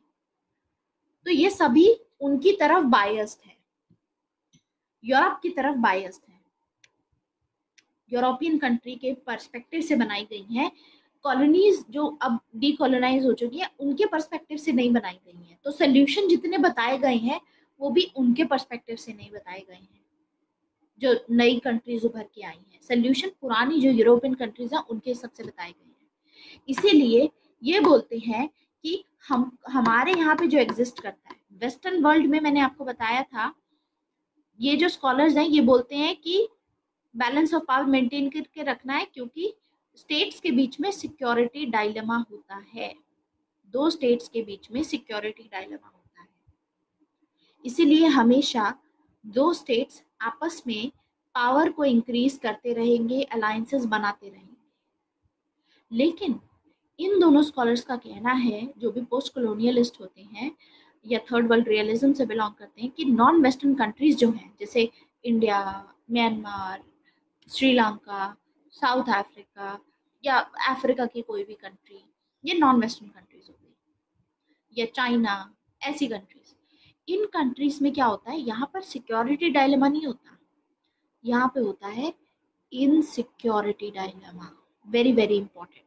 तो ये सभी उनकी तरफ बायस्ड है, यूरोप की तरफ बायस्ड है, यूरोपियन कंट्री के पर्सपेक्टिव से बनाई गई हैं। कॉलोनीज जो अब डीकोलोनाइज हो चुकी है उनके पर्सपेक्टिव से नहीं बनाई गई हैं। तो सोल्यूशन जितने बताए गए हैं वो भी उनके पर्सपेक्टिव से नहीं बताए गए हैं जो नई कंट्रीज उभर के आई हैं। सोल्यूशन पुरानी जो यूरोपियन कंट्रीज हैं उनके हिसाब से बताए गए हैं। इसीलिए ये बोलते हैं कि हमारे यहाँ पे जो एग्जिस्ट करता है वेस्टर्न वर्ल्ड में, मैंने आपको बताया था, ये जो स्कॉलर्स हैं ये बोलते हैं कि बैलेंस ऑफ पावर मेंटेन करके रखना है, क्योंकि स्टेट्स के बीच में सिक्योरिटी डायलेमा होता है, दो स्टेट्स के बीच में सिक्योरिटी डायलेमा होता है। इसीलिए हमेशा दो स्टेट्स आपस में पावर को इंक्रीज करते रहेंगे, अलायंसेस बनाते रहेंगे। लेकिन इन दोनों स्कॉलर्स का कहना है, जो भी पोस्ट कॉलोनियलिस्ट होते हैं या थर्ड वर्ल्ड रियलिज्म से बिलोंग करते हैं, कि नॉन वेस्टर्न कंट्रीज जो हैं, जैसे India, Myanmar, Sri Lanka, south Africa या अफ्रीका की कोई भी कंट्री, ये नॉन वेस्टर्न कंट्रीज हो गई, या चाइना, ऐसी कंट्रीज। इन कंट्रीज में क्या होता है, यहाँ पर सिक्योरिटी डायलेमा नहीं होता, यहाँ पे होता है insecurity dilemma. Very very important.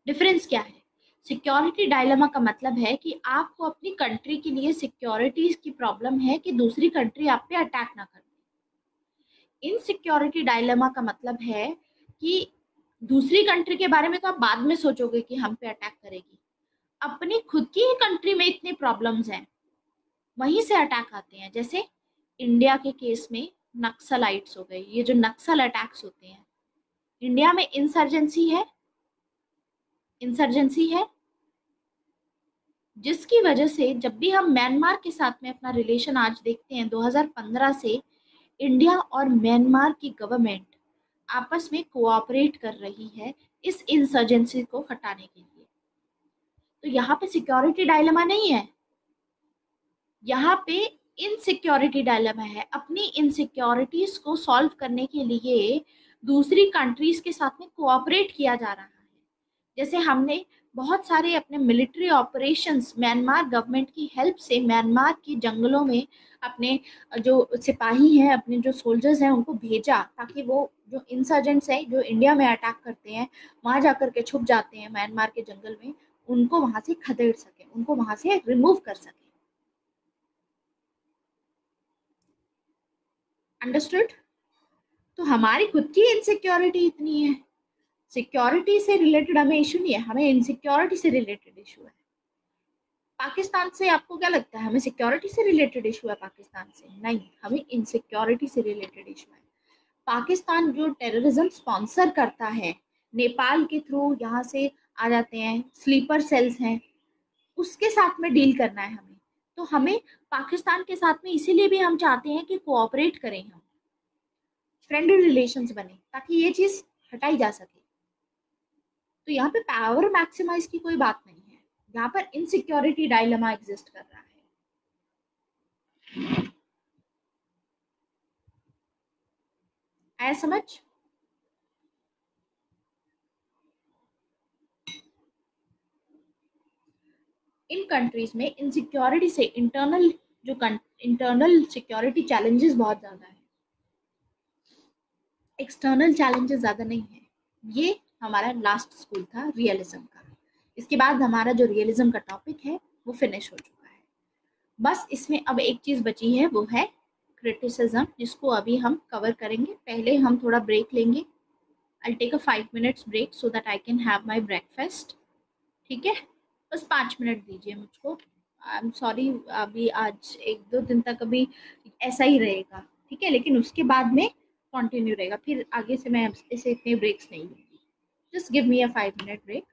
Difference क्या है? सिक्योरिटी डायलेमा का मतलब है कि आपको अपनी कंट्री के लिए सिक्योरिटीज की प्रॉब्लम है कि दूसरी कंट्री आप पे अटैक ना कर। इनसिक्योरिटी डायलेमा का मतलब है कि दूसरी कंट्री के बारे में तो आप बाद में सोचोगे कि हम पे अटैक करेगी, अपनी खुद की ही कंट्री में इतनी प्रॉब्लम्स हैं, वहीं से अटैक आते हैं। जैसे इंडिया के केस में नक्सलाइट्स हो गए, ये जो नक्सल अटैक्स होते हैं, इंडिया में इंसर्जेंसी है जिसकी वजह से जब भी हम म्यांमार के साथ में अपना रिलेशन आज देखते हैं, 2015 से इंडिया और म्यांमार की गवर्नमेंट आपस में कोऑपरेट कर रही है इस इंसर्जेंसी को हटाने के लिए। तो यहाँ पे सिक्योरिटी डायलेमा नहीं है, यहाँ पे इनसिक्योरिटी डायलेमा है। अपनी इनसिक्योरिटीज को सॉल्व करने के लिए दूसरी कंट्रीज के साथ में कोऑपरेट किया जा रहा है। जैसे हमने बहुत सारे अपने मिलिट्री ऑपरेशंस म्यांमार गवर्नमेंट की हेल्प से म्यांमार के जंगलों में अपने जो सिपाही हैं, अपने जो सोल्जर्स हैं, उनको भेजा ताकि वो जो इंसर्जेंट्स हैं जो इंडिया में अटैक करते हैं, वहां जाकर के छुप जाते हैं म्यांमार के जंगल में, उनको वहां से खदेड़ सके, उनको वहां से रिमूव कर सके। अंडरस्टूड? तो हमारी खुद की इनसिक्योरिटी इतनी है, सिक्योरिटी से रिलेटेड हमें इशू नहीं है, हमें इनसिक्योरिटी से रिलेटेड इशू है। पाकिस्तान से आपको क्या लगता है, हमें सिक्योरिटी से रिलेटेड इशू है पाकिस्तान से? नहीं, हमें इनसिक्योरिटी से रिलेटेड इशू है। पाकिस्तान जो टेररिज्म स्पॉन्सर करता है, नेपाल के थ्रू यहाँ से आ जाते हैं, स्लीपर सेल्स हैं, उसके साथ में डील करना है हमें। तो हमें पाकिस्तान के साथ में इसीलिए भी हम चाहते हैं कि कोऑपरेट करें, हम फ्रेंडली रिलेशंस बने ताकि ये चीज हटाई जा सके। तो यहाँ पे पावर मैक्सिमाइज की कोई बात नहीं है, यहाँ पर इनसिक्योरिटी डायलेमा एग्जिस्ट कर रहा है। आया समझ? इन कंट्रीज में इनसिक्योरिटी से इंटरनल सिक्योरिटी चैलेंजेस बहुत ज्यादा है, एक्सटर्नल चैलेंजेस ज्यादा नहीं है। ये हमारा लास्ट स्कूल था रियलिज्म का। इसके बाद हमारा जो रियलिज्म का टॉपिक है वो फिनिश हो चुका है। बस इसमें अब एक चीज बची है, वो है क्रिटिसिज्म, जिसको अभी हम कवर करेंगे। पहले हम थोड़ा ब्रेक लेंगे। I'll take a 5 minutes break so that I can have my breakfast. ठीक है, बस 5 मिनट दीजिए मुझको। आई एम सॉरी, अभी आज एक दो दिन तक अभी ऐसा ही रहेगा, ठीक है, लेकिन उसके बाद में कंटिन्यू रहेगा, फिर आगे से मैं ऐसे इतने ब्रेक्स नहीं लूँगी। जस्ट गिव मी अ 5 मिनट ब्रेक,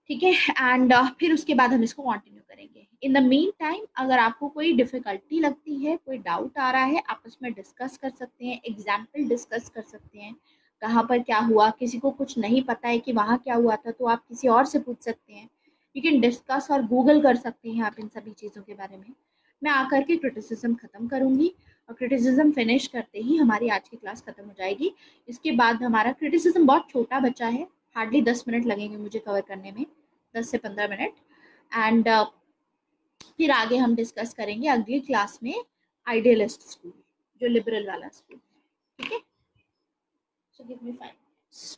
ठीक है, एंड फिर उसके बाद हम इसको कंटिन्यू करेंगे। इन द मीन टाइम अगर आपको कोई डिफिकल्टी लगती है, कोई डाउट आ रहा है, आपस में डिस्कस कर सकते हैं, एग्जाम्पल डिस्कस कर सकते हैं, कहाँ पर क्या हुआ, किसी को कुछ नहीं पता है कि वहाँ क्या हुआ था तो आप किसी और से पूछ सकते हैं, यू कैन डिस्कस और गूगल कर सकते हैं आप इन सभी चीज़ों के बारे में। मैं आकर के क्रिटिसिज्म ख़त्म करूँगी और क्रिटिसिज्म फिनिश करते ही हमारी आज की क्लास ख़त्म हो जाएगी। इसके बाद हमारा क्रिटिसिज्म बहुत छोटा बच्चा है, हार्डली 10 मिनट लगेंगे मुझे कवर करने में, 10 से 15 मिनट। एंड फिर आगे हम डिस्कस करेंगे अगली क्लास में आइडियलिस्ट स्कूल, जो लिबरल वाला स्कूल, ठीक है। So give me 5 minutes.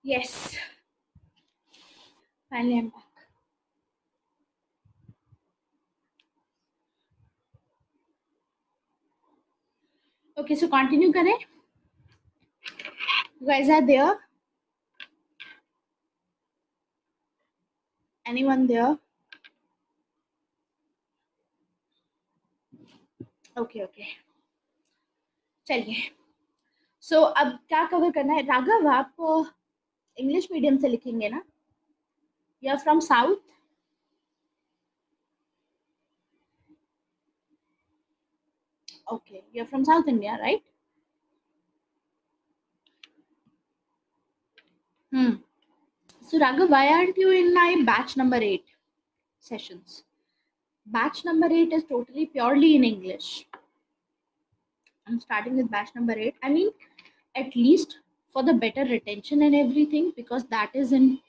Yes, finally I'm back. Okay, so continue करें. You guys are there? Anyone there? Okay, okay. चलिए. So अब क्या कवर करना है? राघव, आप इंग्लिश मीडियम से लिखेंगे ना? You are from South? Okay, you are from South India, right? Hmm. So Raghav, why aren't you in my batch number 8 sessions? Batch number 8 is totally purely in English. I'm starting with batch number 8. I mean, at least for the better retention and everything, because that is in.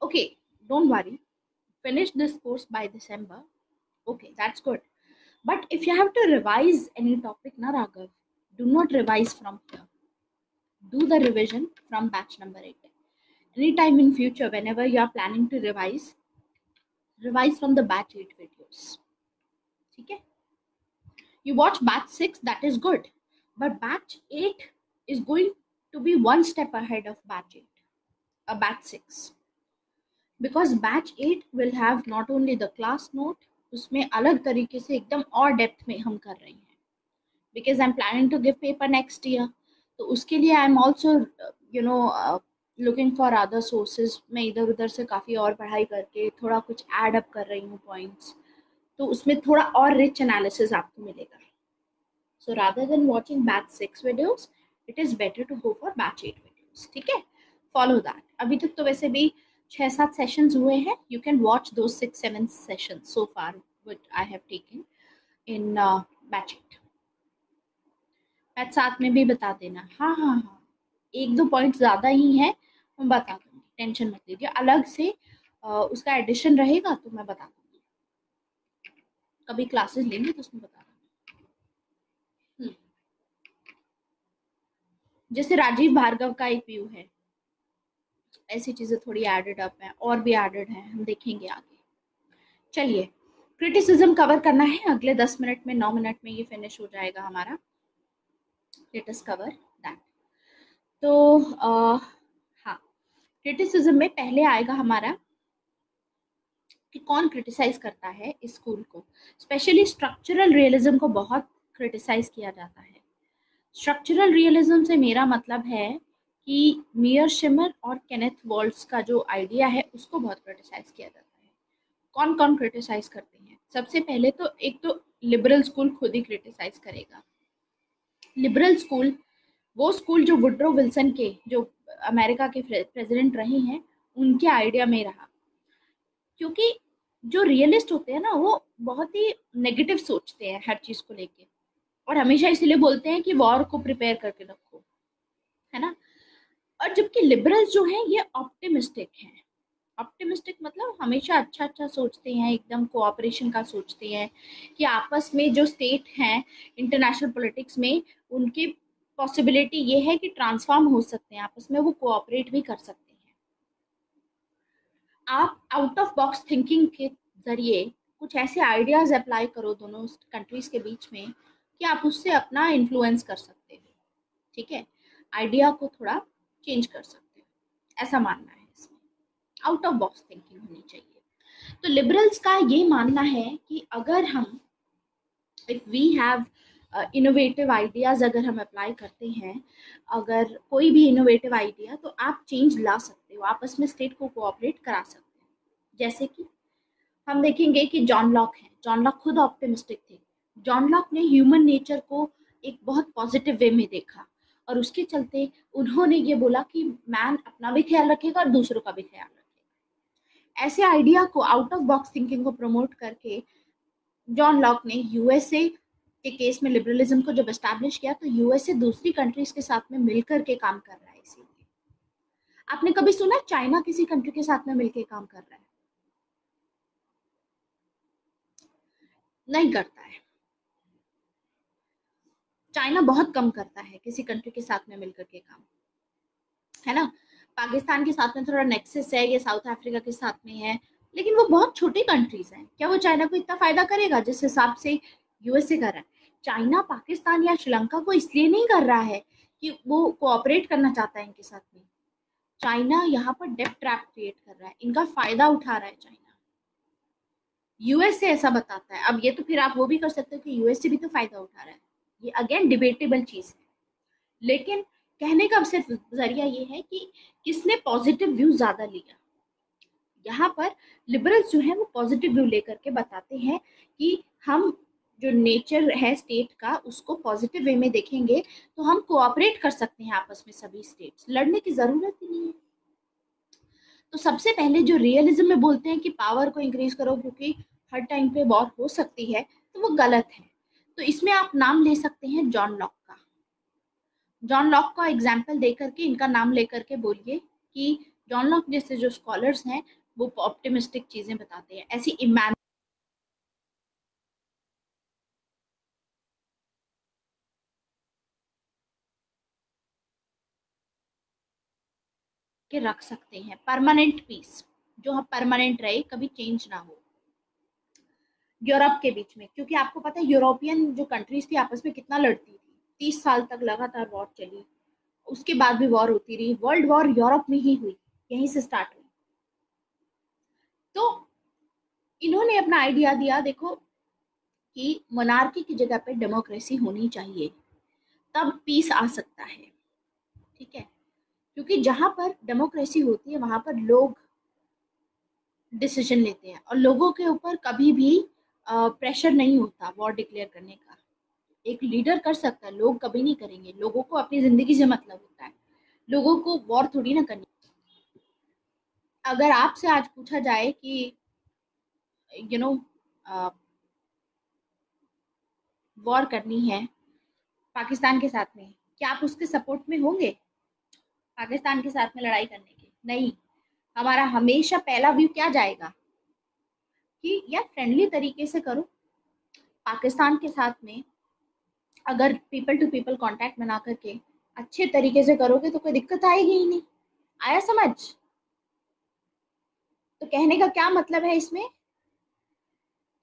Okay, don't worry. Finish this course by December. Okay, that's good. But if you have to revise any topic, na Raghav, do not revise from here. Do the revision from batch number 8. Anytime in future, whenever you are planning to revise, revise from the batch 8 videos. Okay? You watch batch 6, that is good. But batch 8 is going to be one step ahead of batch 8, batch 6. Because batch 8 will have not only the class note, उसमें अलग तरीके से एकदम और डेप्थ में हम कर रहे हैं. Because I'm planning to give paper next year. तो उसके लिए I'm also looking for other sources. मैं इधर उधर से काफ़ी और पढ़ाई करके थोड़ा कुछ add up कर रही हूँ points. तो उसमें थोड़ा और rich analysis आपको मिलेगा. So rather than watching batch 6 videos, it is better to go for batch 8 videos. ठीक है? Follow that. अभी तक तो वैसे भी 6-7 sessions हुए हैं. You can watch those 6-7 sessions so far what I have taken in batch 8. Batch 7 में भी बता देना. हाँ हाँ हाँ, 1-2 पॉइंट ज़्यादा ही हैं, मैं बता दूंगी, टेंशन मत लीजिए. अलग से उसका एडिशन रहेगा तो मैं बता दूंगी. कभी क्लासेस लेंगे तो उसमें बता दूंगी. जैसे राजीव भार्गव का एक व्यू है, ऐसी चीजें थोड़ी एडेड अप हैं, और भी एडेड हैं, हम देखेंगे आगे. चलिए, क्रिटिसिज्म कवर करना है अगले 10 मिनट में, 9 मिनट में ये फिनिश हो जाएगा हमारा. Let us cover that. तो हाँ, क्रिटिसिज्म में पहले आएगा हमारा कि कौन क्रिटिसाइज करता है इस स्कूल को. स्पेशली स्ट्रक्चरल रियलिज्म को बहुत क्रिटिसाइज किया जाता है. स्ट्रक्चरल रियलिज्म से मेरा मतलब है कि मियर शिमर और केनेथ वॉल्ट्स का जो आइडिया है उसको बहुत क्रिटिसाइज किया जाता है. कौन कौन क्रिटिसाइज करते हैं? सबसे पहले तो एक तो लिबरल स्कूल खुद ही क्रिटिसाइज करेगा. लिबरल स्कूल, वो स्कूल जो वुड्रो विल्सन के, जो अमेरिका के प्रेसिडेंट रहे हैं, उनके आइडिया में रहा. क्योंकि जो रियलिस्ट होते हैं ना, वो बहुत ही नेगेटिव सोचते हैं हर चीज को लेके, और हमेशा इसलिए बोलते हैं कि वॉर को प्रिपेयर करके रखो, है ना. और जबकि लिबरल्स जो हैं ये ऑप्टिमिस्टिक हैं. ऑप्टिमिस्टिक मतलब हमेशा अच्छा अच्छा सोचते हैं, एकदम कोऑपरेशन का सोचते हैं कि आपस में जो स्टेट हैं इंटरनेशनल पॉलिटिक्स में, उनकी पॉसिबिलिटी ये है कि ट्रांसफॉर्म हो सकते हैं आपस में, वो कोऑपरेट भी कर सकते हैं. आप आउट ऑफ बॉक्स थिंकिंग के जरिए कुछ ऐसे आइडियाज अप्लाई करो दोनों कंट्रीज के बीच में कि आप उससे अपना इन्फ्लुएंस कर सकते हो. ठीक है, आइडिया को थोड़ा चेंज कर सकते हो, ऐसा मानना है इसमें. आउट ऑफ बॉक्स थिंकिंग होनी चाहिए. तो लिबरल्स का ये मानना है कि अगर हम, if we have innovative ideas अगर हम अप्लाई करते हैं, अगर कोई भी इनोवेटिव आइडिया, तो आप चेंज ला सकते हो, आपस में स्टेट को कोऑपरेट करा सकते हो. जैसे कि हम देखेंगे कि जॉन लॉक है. जॉन लॉक खुद ऑप्टिमिस्टिक थे. जॉन लॉक ने ह्यूमन नेचर को एक बहुत पॉजिटिव वे में देखा, और उसके चलते उन्होंने ये बोला कि मैन अपना भी ख्याल रखेगा और दूसरों का भी ख्याल रखेगा. ऐसे आइडिया को, आउट ऑफ बॉक्स थिंकिंग को प्रमोट करके जॉन लॉक ने यूएसए के केस में लिबरलिज्म को जब एस्टैब्लिश किया, तो यूएसए दूसरी कंट्रीज के साथ में मिलकर के काम कर रहा है. इसीलिए आपने कभी सुना चाइना किसी कंट्री के साथ में मिलकर काम कर रहा है? नहीं करता है. चाइना बहुत कम करता है किसी कंट्री के साथ में मिलकर के काम, है ना। पाकिस्तान के साथ में थोड़ा नेक्सस है, ये साउथ अफ्रीका के साथ में है, लेकिन वो बहुत छोटी कंट्रीज हैं। क्या वो चाइना को इतना फायदा करेगा जिस हिसाब से यूएसए कर रहा है? चाइना पाकिस्तान या श्रीलंका को इसलिए नहीं कर रहा है कि वो कोऑपरेट करना चाहता है इनके साथ में। चाइना यहाँ पर डेट ट्रैप क्रिएट कर रहा है, इनका फायदा उठा रहा है चाइना। यूएसए ऐसा बताता है। अब ये तो फिर आप वो भी कर सकते हो कि यूएसए भी तो फायदा उठा रहा है, ये अगेन डिबेटेबल चीज है। लेकिन कहने का सिर्फ जरिया ये है कि किसने पॉजिटिव व्यू ज्यादा लिया। यहाँ पर लिबरल्स जो है वो पॉजिटिव व्यू लेकर के बताते हैं कि हम जो नेचर है स्टेट का उसको पॉजिटिव वे में देखेंगे तो हम कोऑपरेट कर सकते हैं आपस में, सभी स्टेट्स, लड़ने की जरूरत ही नहीं है। तो सबसे पहले जो रियलिज्म में बोलते हैं कि पावर को इंक्रीज करो क्योंकि हर टाइम पे वॉर हो सकती है, तो वो गलत है। तो इसमें आप नाम ले सकते हैं जॉन लॉक का। जॉन लॉक का एग्जाम्पल देकर के इनका नाम लेकर के बोलिए कि जॉन लॉक जैसे जो स्कॉलर्स हैं वो ऑप्टिमिस्टिक चीजें बताते हैं। ऐसी इमैन के रख सकते हैं परमानेंट पीस, जो हम परमानेंट रहे, कभी चेंज ना हो यूरोप के बीच में। क्योंकि आपको पता है यूरोपियन जो कंट्रीज थी आपस में कितना लड़ती थी, 30 साल तक लगातार वॉर चली, उसके बाद भी वॉर होती रही। वर्ल्ड वॉर यूरोप में ही हुई, यहीं से स्टार्ट हुई। तो इन्होंने अपना आइडिया दिया, देखो कि मोनार्की की जगह पे डेमोक्रेसी होनी चाहिए, तब पीस आ सकता है। ठीक है, क्योंकि जहां पर डेमोक्रेसी होती है वहां पर लोग डिसीजन लेते हैं और लोगों के ऊपर कभी भी प्रेशर नहीं होता वॉर डिक्लेयर करने का। एक लीडर कर सकता है, लोग कभी नहीं करेंगे। लोगों को अपनी जिंदगी से मतलब होता है, लोगों को वॉर थोड़ी ना करनी। अगर आपसे आज पूछा जाए कि यू नो वॉर करनी है पाकिस्तान के साथ में, क्या आप उसके सपोर्ट में होंगे पाकिस्तान के साथ में लड़ाई करने के? नहीं। हमारा हमेशा पहला व्यू क्या जाएगा कि यार फ्रेंडली तरीके से करो। पाकिस्तान के साथ में अगर पीपल टू पीपल कांटेक्ट बना करके अच्छे तरीके से करोगे तो कोई दिक्कत आएगी ही नहीं। आया समझ? तो कहने का क्या मतलब है इसमें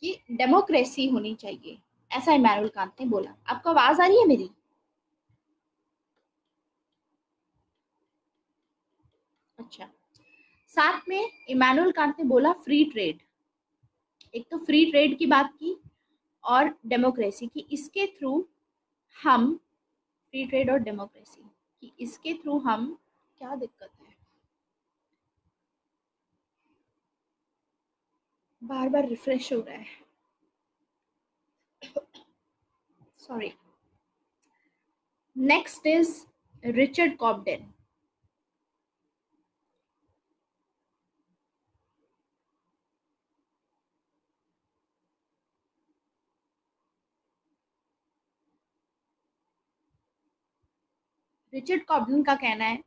कि डेमोक्रेसी होनी चाहिए, ऐसा इमैनुअल कांत ने बोला। आपको आवाज आ रही है मेरी? अच्छा। साथ में इमैनुअल कांत ने बोला फ्री ट्रेड। एक तो फ्री ट्रेड की बात की और डेमोक्रेसी की, इसके थ्रू हम फ्री ट्रेड और डेमोक्रेसी कि इसके थ्रू हम, क्या दिक्कत है, बार बार रिफ्रेश हो रहा है, sorry. Next is Richard Cobden. Richard Cobden का कहना है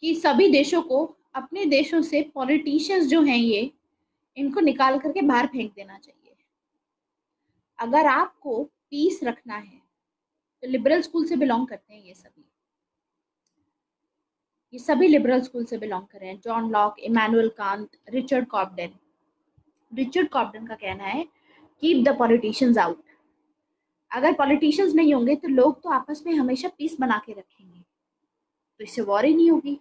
कि सभी देशों को अपने देशों से पॉलिटिशियंस जो हैं ये, इनको निकाल करके बाहर फेंक देना चाहिए। अगर आपको पीस रखना है तो लिबरल स्कूल से बिलोंग करते हैं ये सभी लिबरल स्कूल से बिलोंग कर रहे हैं। John Locke, Immanuel Kant, Richard Cobden. Richard Cobden का कहना है कीप द पॉलिटिशियंस आउट। अगर पॉलिटिशियंस नहीं होंगे तो लोग तो आपस में हमेशा पीस बना के रखेंगे, तो इससे वॉर ही नहीं होगी,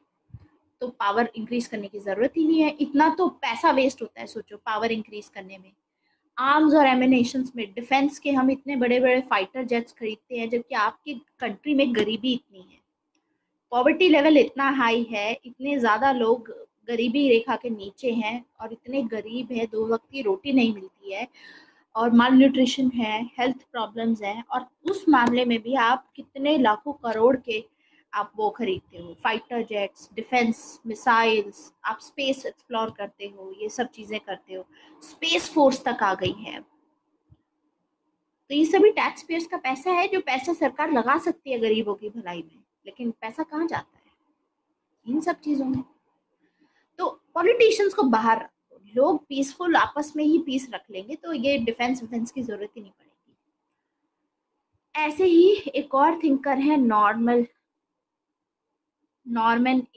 तो पावर इंक्रीज करने की जरूरत ही नहीं है। इतना तो पैसा वेस्ट होता है, सोचो, पावर इंक्रीज करने में। आर्म्स और एमिनेशंस में, डिफेंस के हम इतने बड़े बड़े फाइटर जेट्स खरीदते हैं, जबकि आपकी कंट्री में गरीबी इतनी है, पॉवर्टी लेवल इतना हाई है, इतने ज्यादा लोग गरीबी रेखा के नीचे हैं और इतने गरीब है, 2 वक्त की रोटी नहीं मिलती है और माल न्यूट्रिशन है, हेल्थ प्रॉब्लम्स हैं, और उस मामले में भी आप कितने लाखों करोड़ के आप वो खरीदते हो, फाइटर जेट्स, डिफेंस मिसाइल्स, आप स्पेस एक्सप्लोर करते हो, ये सब चीजें करते हो, स्पेस फोर्स तक आ गई है। तो ये सभी टैक्स पेयर्स का पैसा है, जो पैसा सरकार लगा सकती है गरीबों की भलाई में, लेकिन पैसा कहाँ जाता है? इन सब चीजों में। तो पॉलिटिशियंस को बाहर रखो, लोग पीसफुल आपस में ही पीस रख लेंगे, तो ये डिफेंस विफेंस की जरूरत ही नहीं पड़ेगी। ऐसे ही एक और थिंकर है नॉर्मन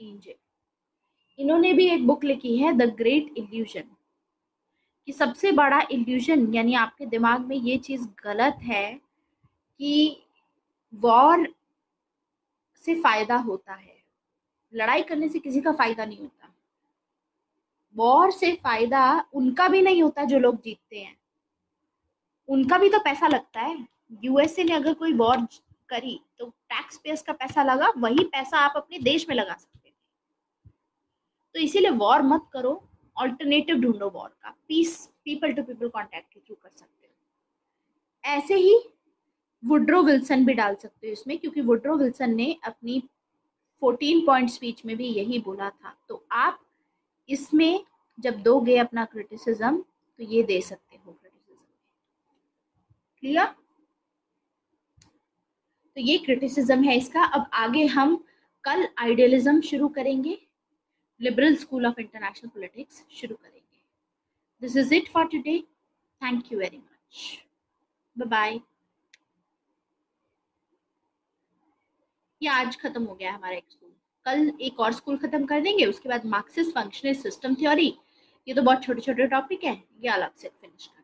एंजल। इन्होंने भी एक बुक लिखी है द ग्रेट इल्यूजन, कि सबसे बड़ा इल्यूजन यानी आपके दिमाग में ये चीज गलत है कि वॉर से फायदा होता है। लड़ाई करने से किसी का फायदा नहीं होता। वॉर से फायदा उनका भी नहीं होता जो लोग जीतते हैं, उनका भी तो पैसा लगता है। यूएसए ने अगर कोई वॉर करी तो टैक्स पेयर्स का पैसा लगा, वही पैसा आप अपने देश में लगा सकते हैं। तो इसीलिए वॉर मत करो, ऑल्टरनेटिव ढूंढो वॉर का। Peace people to people contact के थ्रू कर सकते हो। ऐसे ही वुड्रो विल्सन भी डाल सकते हो इसमें, क्योंकि वुड्रो विल्सन ने अपनी 14 पॉइंट स्पीच में भी यही बोला था। तो आप इसमें जब दोगे अपना क्रिटिसिज्म तो ये दे सकते हो क्रिटिसिज्म। क्लियर? तो ये क्रिटिसिज्म है इसका। अब आगे हम कल आइडियलिज्म शुरू करेंगे, liberal school of international politics शुरू करेंगे। This is it for today. Thank you very much. Bye bye. ये आज खत्म हो गया हमारा एक स्कूल, कल एक और स्कूल खत्म कर देंगे, उसके बाद मार्क्सिस्ट फंक्शनलिस्ट सिस्टम थ्योरी। ये तो बहुत छोटे छोटे टॉपिक है, ये अलग से फिनिश कर